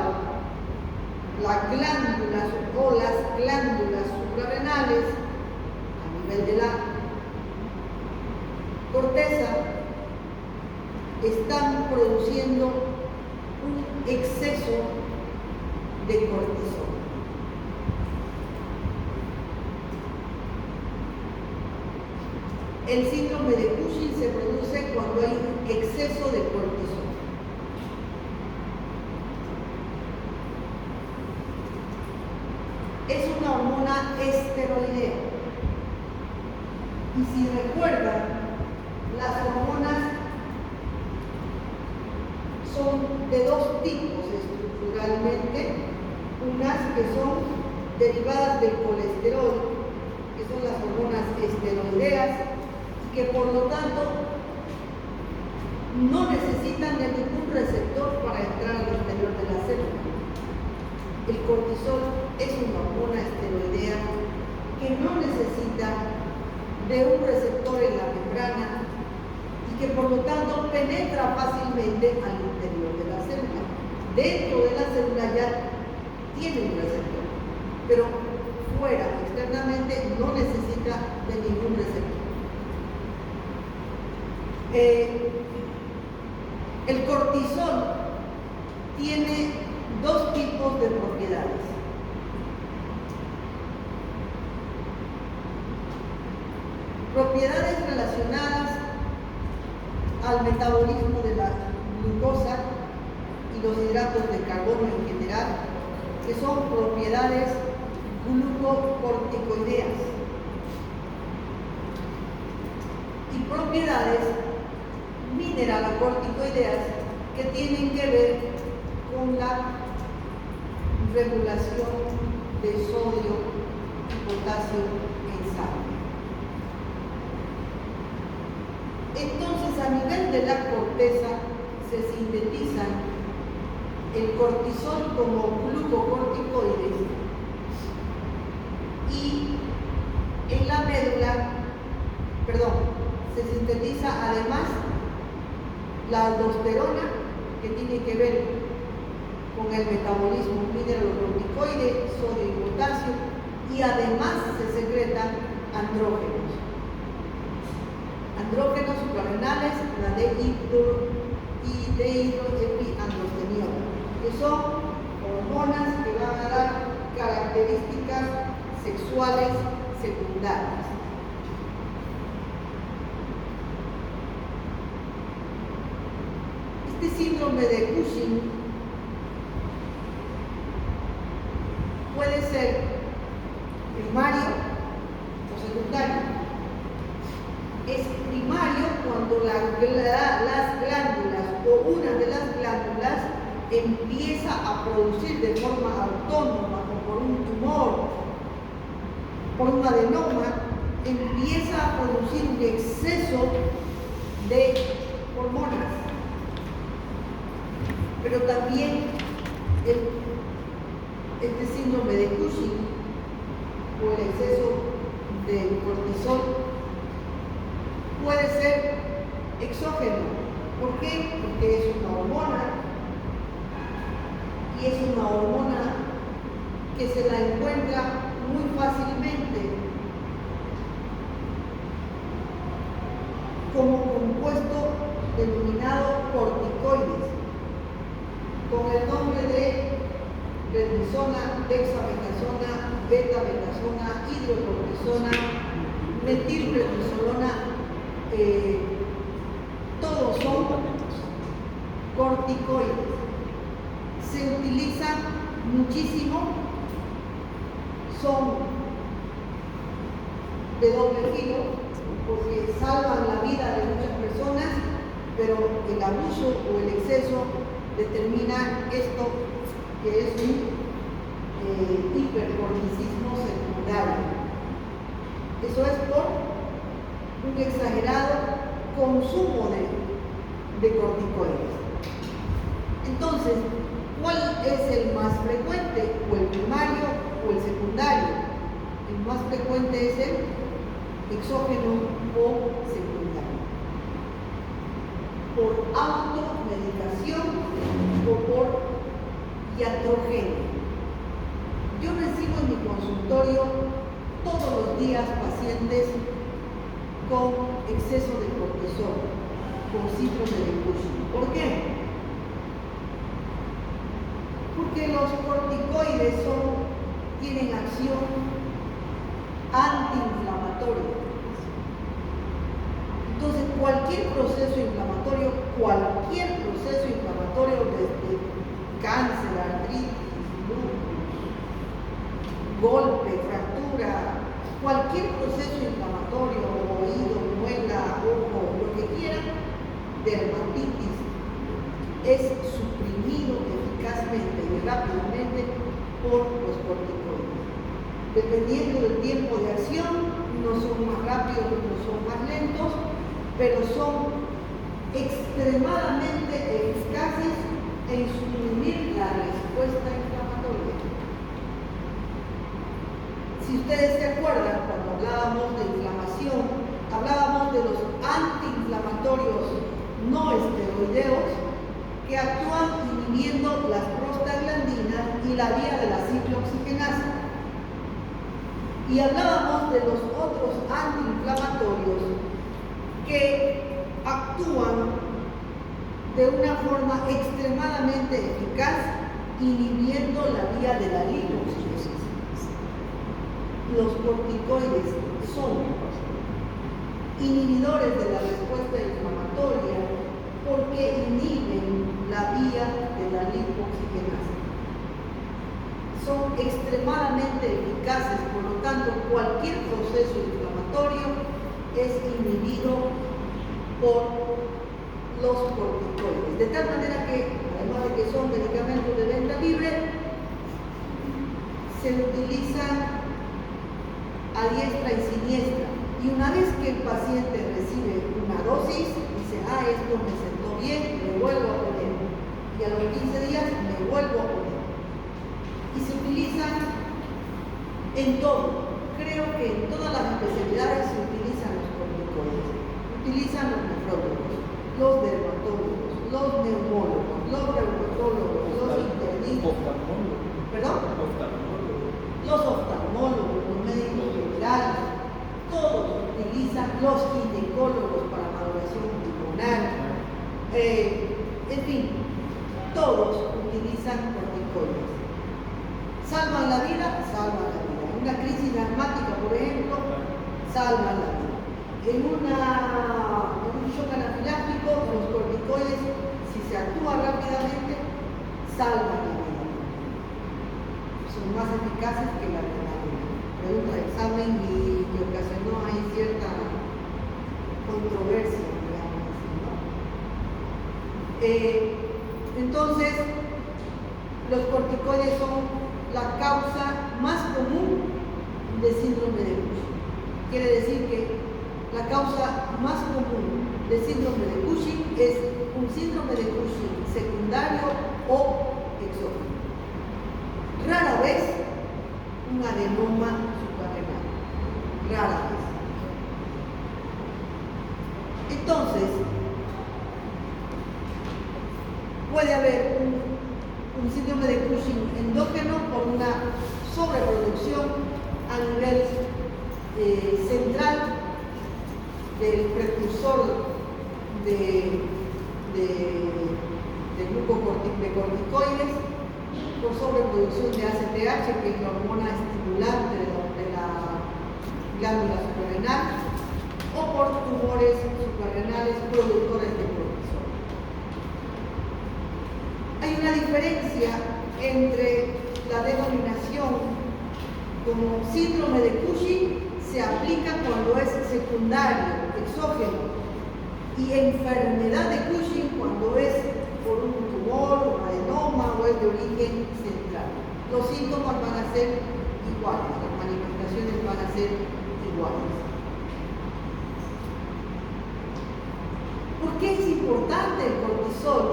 las glándulas suprarrenales a nivel de la corteza están produciendo un exceso de cortisol. El síndrome de Cushing se produce cuando hay un exceso de cortisol. Es una hormona esteroidea. Y si recuerdan, las hormonas son de dos tipos estructuralmente, unas que son derivadas del colesterol, que son las hormonas esteroideas, y que por lo tanto no necesitan de ningún receptor para entrar al interior de la célula. El cortisol es una hormona esteroidea que no necesita de un receptor en la membrana y que por lo tanto penetra fácilmente al interior de la célula. Dentro de la célula ya tiene un receptor, pero fuera, externamente, no necesita de ningún receptor. El cortisol tiene dos tipos de propiedades. Propiedades relacionadas al metabolismo de la glucosa y los hidratos de carbono en general, que son propiedades glucocorticoideas, y propiedades mineralocorticoideas que tienen que ver con la regulación de sodio y potasio en sangre. Entonces, a nivel de la corteza se sintetizan el cortisol como glucocorticoides y en la médula, se sintetiza además la aldosterona, que tiene que ver con el metabolismo mineralocorticoide, sodio y potasio, y además se secretan andrógenos suprarrenales, la dehidroepiandrosterona, que son hormonas que van a dar características sexuales secundarias. Este síndrome de Cushing puede ser primario o secundario. Es primario cuando las glándulas o una de las glándulas empieza a producir de forma autónoma o por un tumor, por un adenoma, empieza a producir un exceso de hormonas. Pero también este síndrome de Cushing o el exceso de cortisol puede ser exógeno. ¿Por qué? Porque es una hormona y es una hormona que se la encuentra muy fácilmente como compuesto denominado corticoides, con el nombre de prednisona, dexametasona, betametasona, hidrocortisona, metilprednisolona, todos son corticoides. Se utilizan muchísimo, son de doble filo porque salvan la vida de muchas personas, pero el abuso o el exceso determina esto que es un hipercorticismo secundario. Eso es por un exagerado consumo de corticoides. Entonces, ¿cuál es el más frecuente? ¿O el primario o el secundario? El más frecuente es el exógeno o secundario. Por automedicación o por iatrogenia. Yo recibo en mi consultorio todos los días pacientes con exceso de cortisol, con síndrome de Cushing. ¿Por qué? Porque los corticoides tienen acción antiinflamatoria. Entonces, cualquier proceso inflamatorio, desde cáncer, artritis, lupus, golpe, fractura, cualquier proceso inflamatorio, oído, muela, ojo, lo que quieran, dermatitis, es suprimido eficazmente y rápidamente por los corticoides. Dependiendo del tiempo de acción, Unos son más rápidos, otros son más lentos, pero son extremadamente eficaces en suprimir la respuesta inflamatoria. Si ustedes se acuerdan, cuando hablábamos de inflamación, hablábamos de los antiinflamatorios no esteroideos que actúan inhibiendo las prostaglandinas y la vía de la ciclooxigenasa. Y hablábamos de los otros antiinflamatorios que actúan de una forma extremadamente eficaz inhibiendo la vía de la lipoxiosis. Los corticoides son inhibidores de la respuesta inflamatoria porque inhiben la vía de la lipoxigenasa. Son extremadamente eficaces, por lo tanto, cualquier proceso inflamatorio es inhibido por los corticoides. De tal manera que, además de que son medicamentos de venta libre, se utilizan a diestra y siniestra. Y una vez que el paciente recibe una dosis, dice, esto me sentó bien, me vuelvo a poner. Y a los 15 días me vuelvo a poner. Y se utilizan en todo. Creo que en todas las especialidades se utilizan los corticoides. Utilizan los nefrólogos, los dermatólogos, los neumólogos, los reumatólogos, los internistas. ¿Perdón? Los oftalmólogos, los médicos generales, todos utilizan, los ginecólogos para maduración pulmonar, en fin, todos utilizan corticoides. ¿Salvan la vida? Salvan la vida. En una crisis asmática, por ejemplo, salvan la vida. En un shock anafiláctico, los corticoides, si se actúa rápidamente, salvan la vida. Son más eficaces que la adrenalina. Pregunta de examen y que ocasionó ahí cierta controversia, digamos así, ¿no? Entonces, los corticoides son la causa más común de síndrome de Cushing. Quiere decir que la causa más común de síndrome de Cushing es un síndrome de Cushing secundario o exógeno. Rara vez un adenoma suprarrenal. Rara vez. Entonces, puede haber un síndrome de Cushing endógeno por una sobreproducción a nivel central del precursor de corticoides, por sobreproducción de ACTH, que es la hormona estimulante de la glándula suprarrenal, o por tumores suprarrenales productores de cortisol. Hay una diferencia entre la denominación como síndrome de Cushing, se aplica cuando es secundario, exógeno, y enfermedad de Cushing cuando es por un tumor, un adenoma o es de origen central. Los síntomas van a ser iguales, las manifestaciones van a ser iguales. ¿Por qué es importante el cortisol?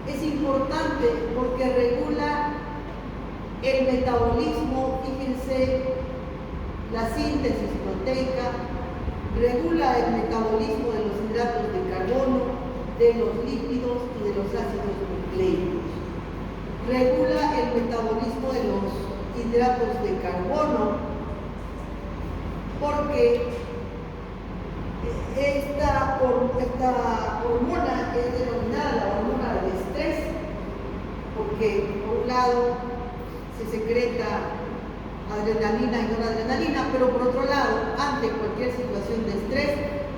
Es importante porque regula el metabolismo, fíjense, la síntesis proteica, regula el metabolismo de los hidratos de carbono, de los lípidos y de los ácidos nucleicos. Regula el metabolismo de los hidratos de carbono porque esta hormona es denominada la hormona del estrés, porque por un lado se secreta adrenalina y noradrenalina, pero por otro lado, ante cualquier situación de estrés,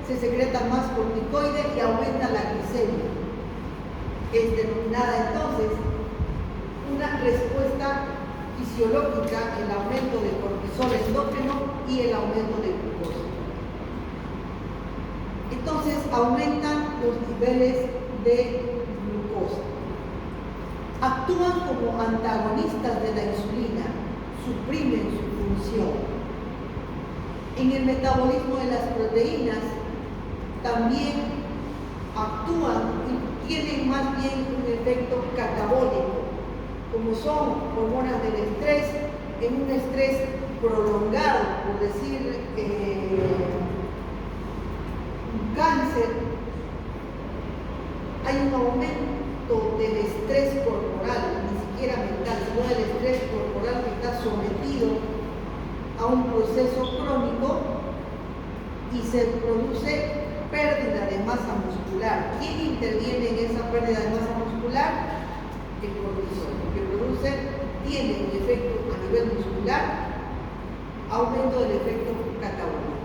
se secreta más corticoide y aumenta la glicemia. Es denominada entonces una respuesta fisiológica, el aumento del cortisol endógeno y el aumento de glucosa. Entonces aumentan los niveles de glucosa. Actúan como antagonistas de la insulina, suprimen su función. En el metabolismo de las proteínas también actúan y tienen más bien un efecto catabólico, como son hormonas del estrés. En un estrés prolongado, por decir un cáncer, hay un aumento del estrés corporal, ni siquiera mental, sino del estrés corporal que está sometido a un proceso crónico y se produce pérdida de masa muscular. ¿Quién interviene en esa pérdida de masa muscular? El cortisol. Lo que produce tiene un efecto a nivel muscular, aumento del efecto catabólico.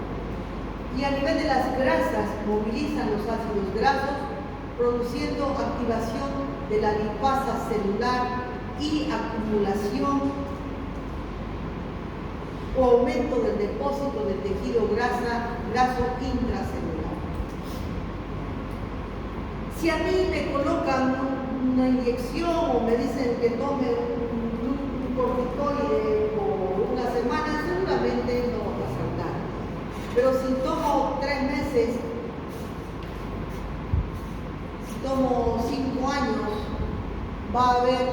Y a nivel de las grasas, movilizan los ácidos grasos, produciendo activación de la lipasa celular y acumulación o aumento del depósito de tejido graso intracelular. Si a mí me colocan una inyección o me dicen que tome un corticoide por una semana, seguramente no va a pasar nada. Pero si tomo 3 meses, si tomo 5 años, va a haber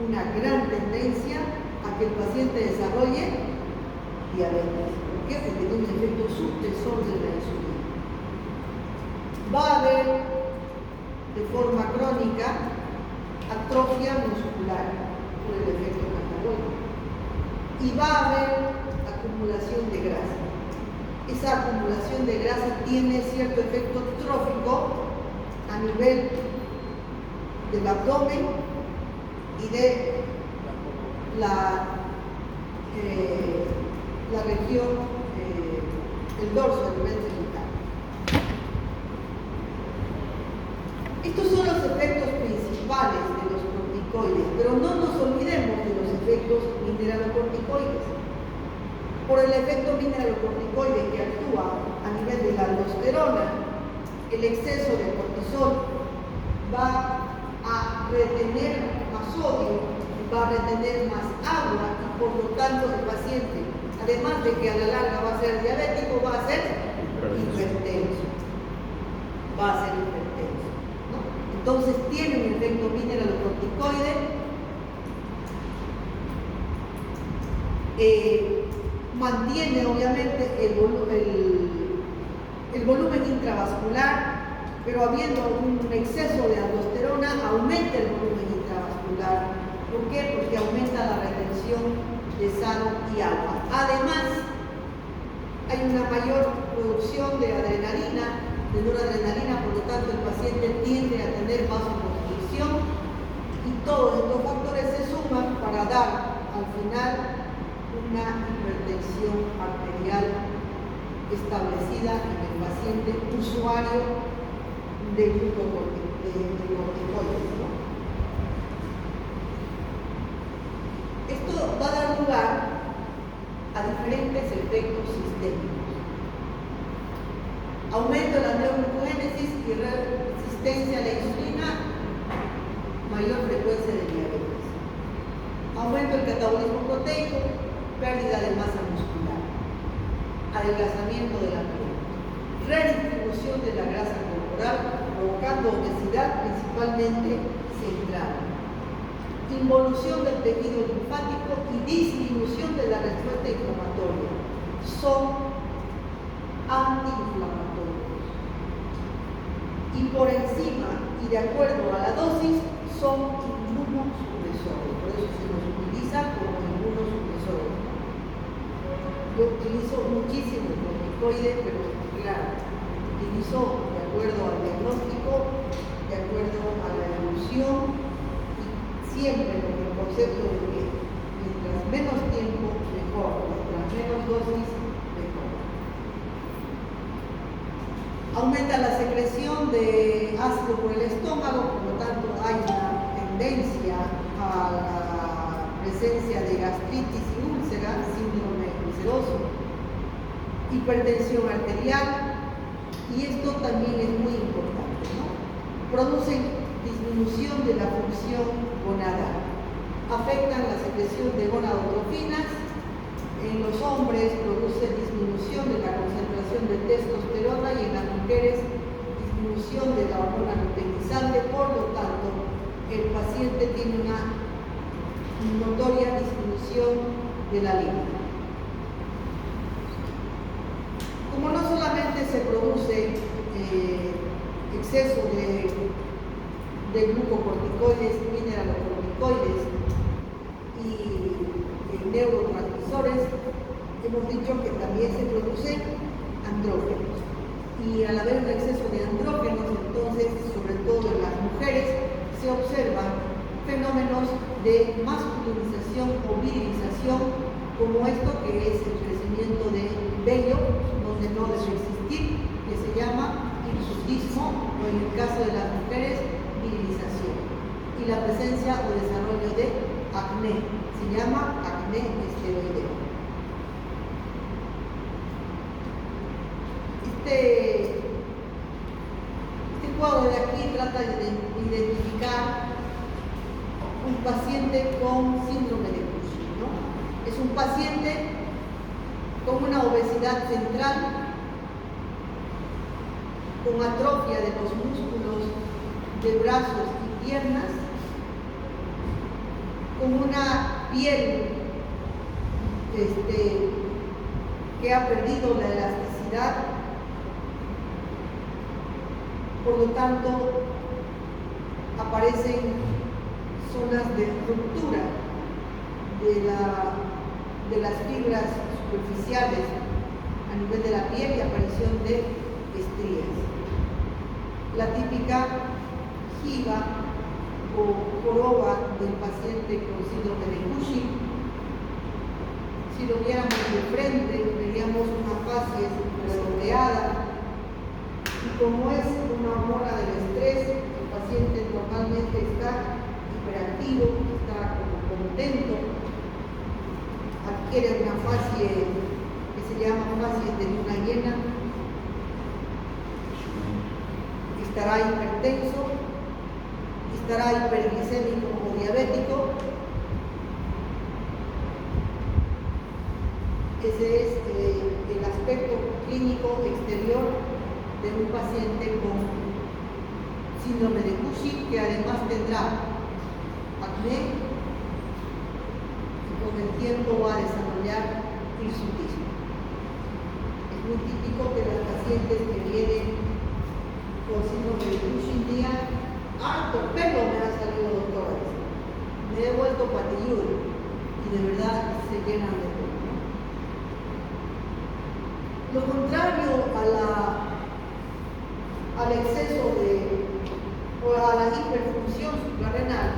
una gran tendencia a que el paciente desarrolle diabetes. ¿Por qué? Porque tiene un efecto supresor de la insulina. Va a haber de forma crónica atrofia muscular por el efecto catabólico y va a haber acumulación de grasa. Esa acumulación de grasa tiene cierto efecto trófico a nivel del abdomen y de la región, el dorso a nivel genital. Estos son los efectos principales de los corticoides, pero no nos olvidemos de los efectos mineralocorticoides. Por el efecto mineralocorticoide que actúa a nivel de la aldosterona, el exceso de cortisol va a retener más sodio, va a retener más agua y por lo tanto el paciente, además de que a la larga va a ser diabético, va a ser hipertenso. Va a ser hipertenso, ¿no? Entonces tiene un efecto mineralocorticoide, mantiene obviamente el volumen intravascular, pero habiendo un exceso de aldosterona aumenta el volumen intravascular. ¿Por qué? Porque aumenta la retención de sano y agua. Además, hay una mayor producción de adrenalina, de noradrenalina, por lo tanto el paciente tiende a tener vasoconstricción y todos estos factores se suman para dar al final una hipertensión arterial establecida en el paciente usuario de glucocorticoides, ¿no? Esto va a dar lugar a diferentes efectos sistémicos. Aumento de la neurogénesis y resistencia a la insulina, mayor frecuencia de diabetes. Aumento del catabolismo proteico, pérdida de masa muscular. Adelgazamiento de la piel. Redistribución de la grasa corporal, provocando obesidad principalmente central. Involución del tejido linfático y disminución de la respuesta inflamatoria. Son antiinflamatorios. Y por encima y de acuerdo a la dosis, son inmunosupresores. Por eso se los utiliza como inmunosupresores. Yo utilizo muchísimo el corticoide, pero claro, utilizo de acuerdo al diagnóstico, de acuerdo a la evolución. Siempre con el concepto de que mientras menos tiempo, mejor, mientras menos dosis, mejor. Aumenta la secreción de ácido por el estómago, por lo tanto hay una tendencia a la presencia de gastritis y úlcera, síndrome ulceroso, hipertensión arterial, y esto también es muy importante, ¿no? Producen disminución de la función gonadal. Afectan la secreción de gonadotrofinas. En los hombres produce disminución elevación de testosterona y en las mujeres disminución de la hormona luteinizante. Por lo tanto, el paciente tiene una notoria disminución de la libido. Como no solamente se produce exceso de glucocorticoides, mineralocorticoides y neurotransmisores, hemos dicho que también se producen andrógenos. Y al haber un exceso de andrógenos, entonces, sobre todo en las mujeres, se observan fenómenos de masculinización o virilización, como esto que es el crecimiento de vello, donde no debe existir, que se llama hirsutismo, o en el caso de las mujeres, virilización. Y la presencia o desarrollo de acné, se llama acné esteroideo. Este cuadro de aquí trata de identificar un paciente con síndrome de Cushing, ¿no? Es un paciente con una obesidad central, con atrofia de los músculos de brazos y piernas, con una piel que ha perdido la elasticidad. Por lo tanto, aparecen zonas de ruptura de las fibras superficiales a nivel de la piel y aparición de estrías. La típica jiba o joroba del paciente con síndrome de Cushing. Si lo viéramos de frente, veríamos una facie redondeada. Y como es una hormona del estrés, el paciente normalmente está hiperactivo, está como contento, adquiere una facie que se llama facie de luna llena, estará hipertenso, estará hiperglicémico o diabético. Ese es el aspecto clínico exterior de un paciente con síndrome de Cushing, que además tendrá acné y con el tiempo va a desarrollar hirsutismo. Es muy típico que los pacientes que vienen con síndrome de Cushing digan: harto pelo me ha salido, doctora, me he vuelto patilludo, y de verdad se llenan de pelo. Lo contrario al exceso o a la hiperfunción suprarrenal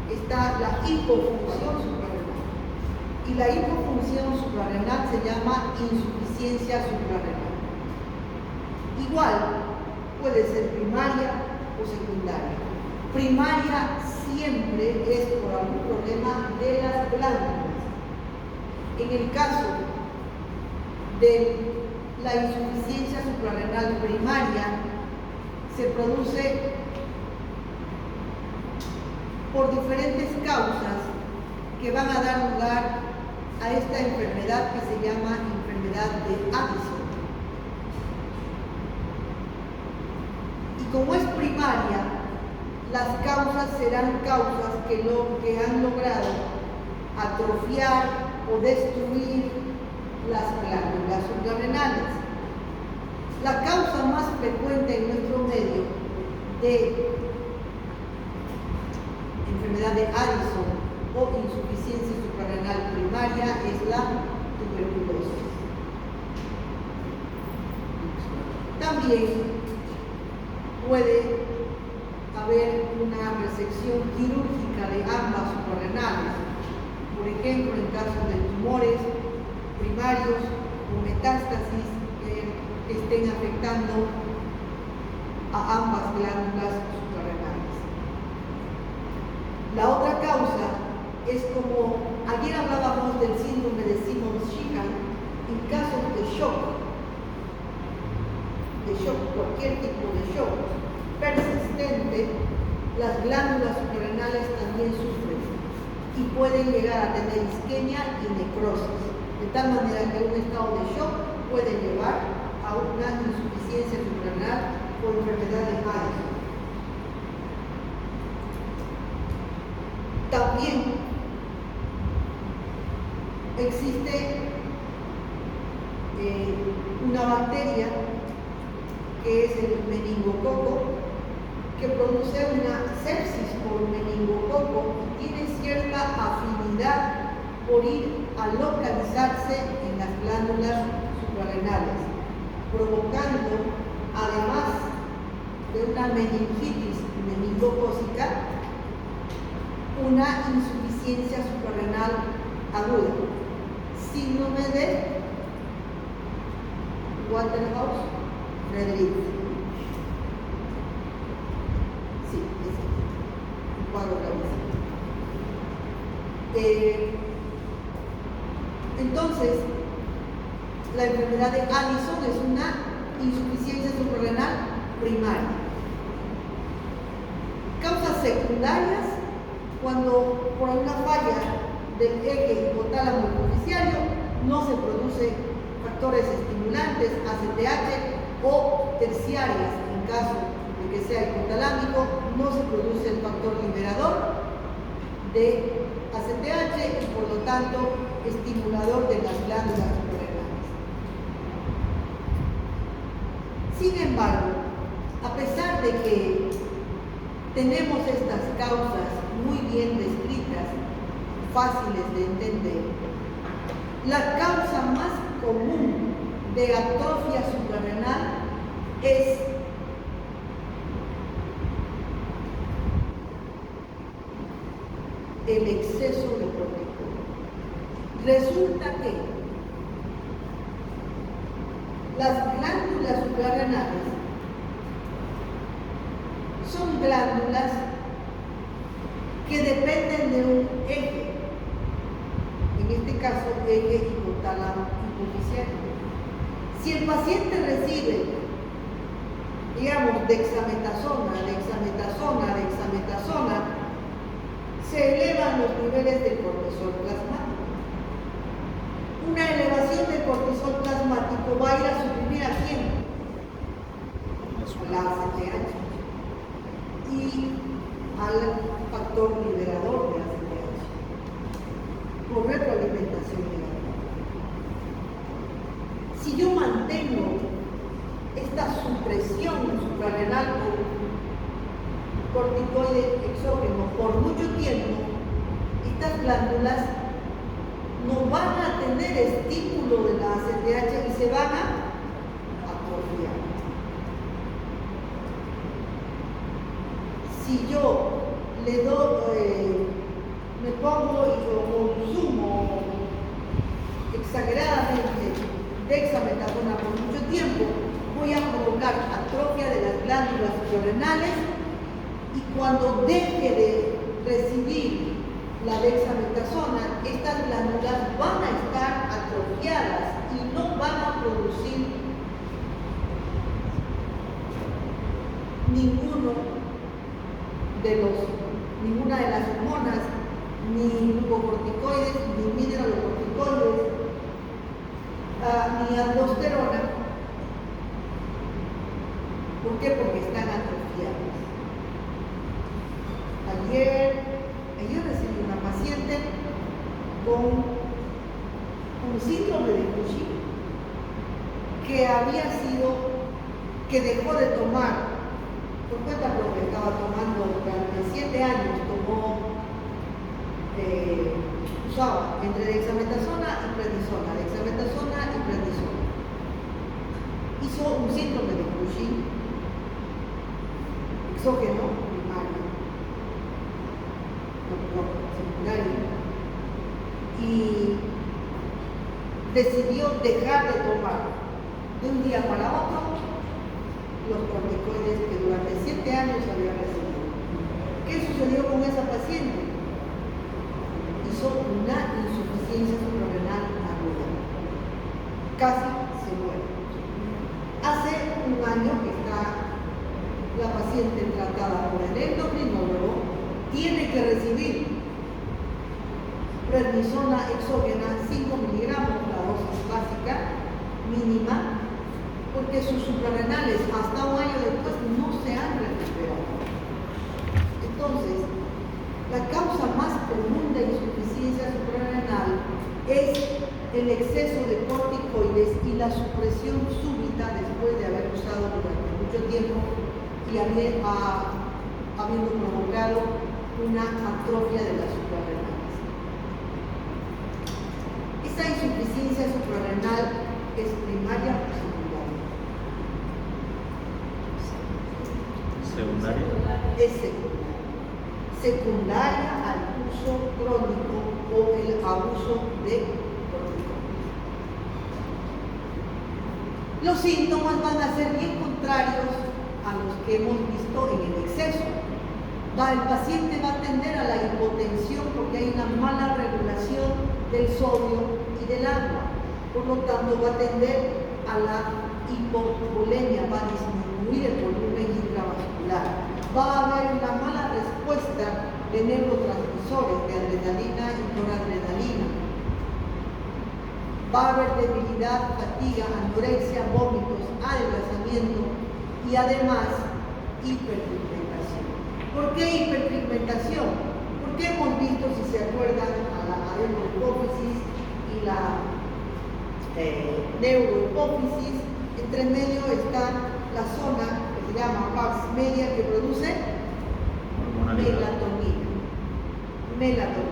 está la hipofunción suprarrenal. Y la hipofunción suprarrenal se llama insuficiencia suprarrenal. Igual puede ser primaria o secundaria. Primaria siempre es por algún problema de las glándulas. En el caso de la insuficiencia suprarrenal primaria, se produce por diferentes causas que van a dar lugar a esta enfermedad que se llama enfermedad de Addison. Y como es primaria, las causas serán causas que han logrado atrofiar o destruir las glándulas suprarrenales. La causa más frecuente en nuestro medio de enfermedad de Addison o insuficiencia suprarrenal primaria es la tuberculosis. También puede haber una resección quirúrgica de ambas suprarrenales, por ejemplo en caso de tumores primarios o metástasis que estén afectando a ambas glándulas suprarrenales. La otra causa es, como ayer hablábamos del síndrome de Simmons-Sheehan, en casos de shock, cualquier tipo de shock persistente, las glándulas suprarrenales también sufren y pueden llegar a tener isquemia y necrosis, de tal manera que un estado de shock puede llevar a una insuficiencia suprarrenal por enfermedad de Addison. También existe una bacteria que es el meningococo, que produce una sepsis por meningococo y tiene cierta afinidad por ir a localizarse en las glándulas suprarrenales, provocando, además de una meningitis meningocócica, una insuficiencia suprarrenal aguda. Síndrome de Waterhouse-Friderichs. Sí, es un cuadro gravísimo. Entonces, la enfermedad de Addison es una insuficiencia suprarrenal primaria. Causas secundarias, cuando por una falla del eje hipotálamo hipoficiario no se produce factores estimulantes, ACTH, o terciarias, en caso de que sea hipotalámico, no se produce el factor liberador de ACTH y por lo tanto estimulador de las glándulas suprarrenales. Sin embargo, a pesar de que tenemos estas causas muy bien descritas, fáciles de entender, la causa más común de atrofia suprarrenal es el exceso de corticoides. Resulta que las glándulas suprarrenales son glándulas que dependen de un eje, en este caso eje hipotálamo hipoficiario. Si el paciente recibe, digamos, dexametasona, se elevan los niveles de cortisol plasmático. Una elevación del cortisol plasmático va a ir a suprimir ¿a quién? La ACTH y al factor liberador de ACTH por retroalimentación negativa. Si yo mantengo esta supresión suprarrenal con corticoide exógeno por mucho tiempo, estas glándulas no van a tener estímulo de la ACTH y se van a atrofiar. Si yo le doy, me pongo y consumo exageradamente dexametasona por mucho tiempo, voy a provocar atrofia de las glándulas suprarrenales y cuando deje de recibir la dexametasona, estas glándulas van a estar atrofiadas y no van a producir ninguna de las hormonas, ni glucocorticoides, ni mineralocorticoides, ni aldosterona. ¿Por qué? Porque están atrofiadas. Ayer recibí una paciente con un síndrome de Cushing que dejó de tomar, por cuenta propia, estaba tomando durante 7 años, usaba entre dexametasona y prednisona, hizo un síndrome de Cushing exógeno primario, secundario, y decidió dejar de tomar de un día para otro los corticoides que durante 7 años había recibido. ¿Qué sucedió con esa paciente? Hizo una insuficiencia suprarrenal aguda. Casi se muere. Hace un año que está la paciente tratada por el endocrinólogo, tiene que recibir prednisona exógena 5 miligramos, la dosis básica mínima, porque porque sus suprarrenales hasta un año después no se han recuperado. Entonces, la causa más común de insuficiencia suprarrenal es el exceso de corticoides y la supresión súbita después de haber usado durante mucho tiempo y habiendo provocado una atrofia de las suprarrenales. Esa insuficiencia suprarrenal es primaria o secundaria. ¿Secundaria? Es secundaria al uso crónico o el abuso de corticoides. Los síntomas van a ser bien contrarios a los que hemos visto en el exceso. El paciente va a tender a la hipotensión porque hay una mala regulación del sodio y del agua. Por lo tanto, va a tender a la hipovolemia, va a disminuir el volumen intravascular. Va a haber una mala respuesta de neurotransmisores, de adrenalina y noradrenalina. Va a haber debilidad, fatiga, anorexia, vómitos, adelgazamiento y además hiperpigmentación. ¿Por qué hiperpigmentación? Porque hemos visto, si se acuerdan, a la adelohipófisis y la neurohipófisis. Entre medio está la zona que se llama pars media que produce melatonina.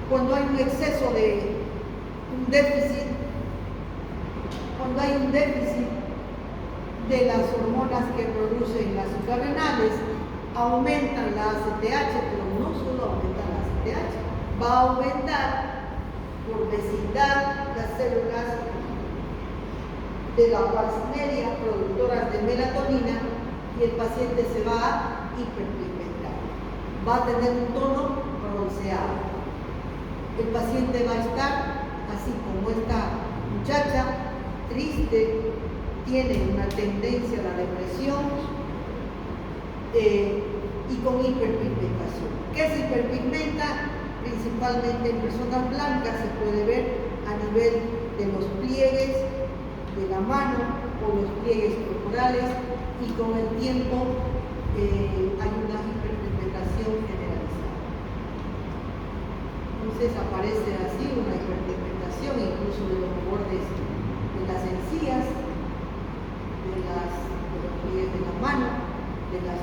Cuando hay un exceso de un déficit, cuando hay un déficit de las hormonas que producen las suprarrenales, aumentan la ACTH, pero no solo aumentan la ACTH, va a aumentar por vecindad las células de la pars media productoras de melatonina y el paciente se va a hiperpigmentar. Va a tener un tono bronceado. El paciente va a estar así como esta muchacha, triste, tiene una tendencia a la depresión y con hiperpigmentación. ¿Qué se hiperpigmenta? Principalmente en personas blancas se puede ver a nivel de los pliegues de la mano o los pliegues corporales y con el tiempo hay una hiperpigmentación generalizada. Entonces aparece así una hiperpigmentación incluso de los bordes de las encías, de los pliegues de la mano, de las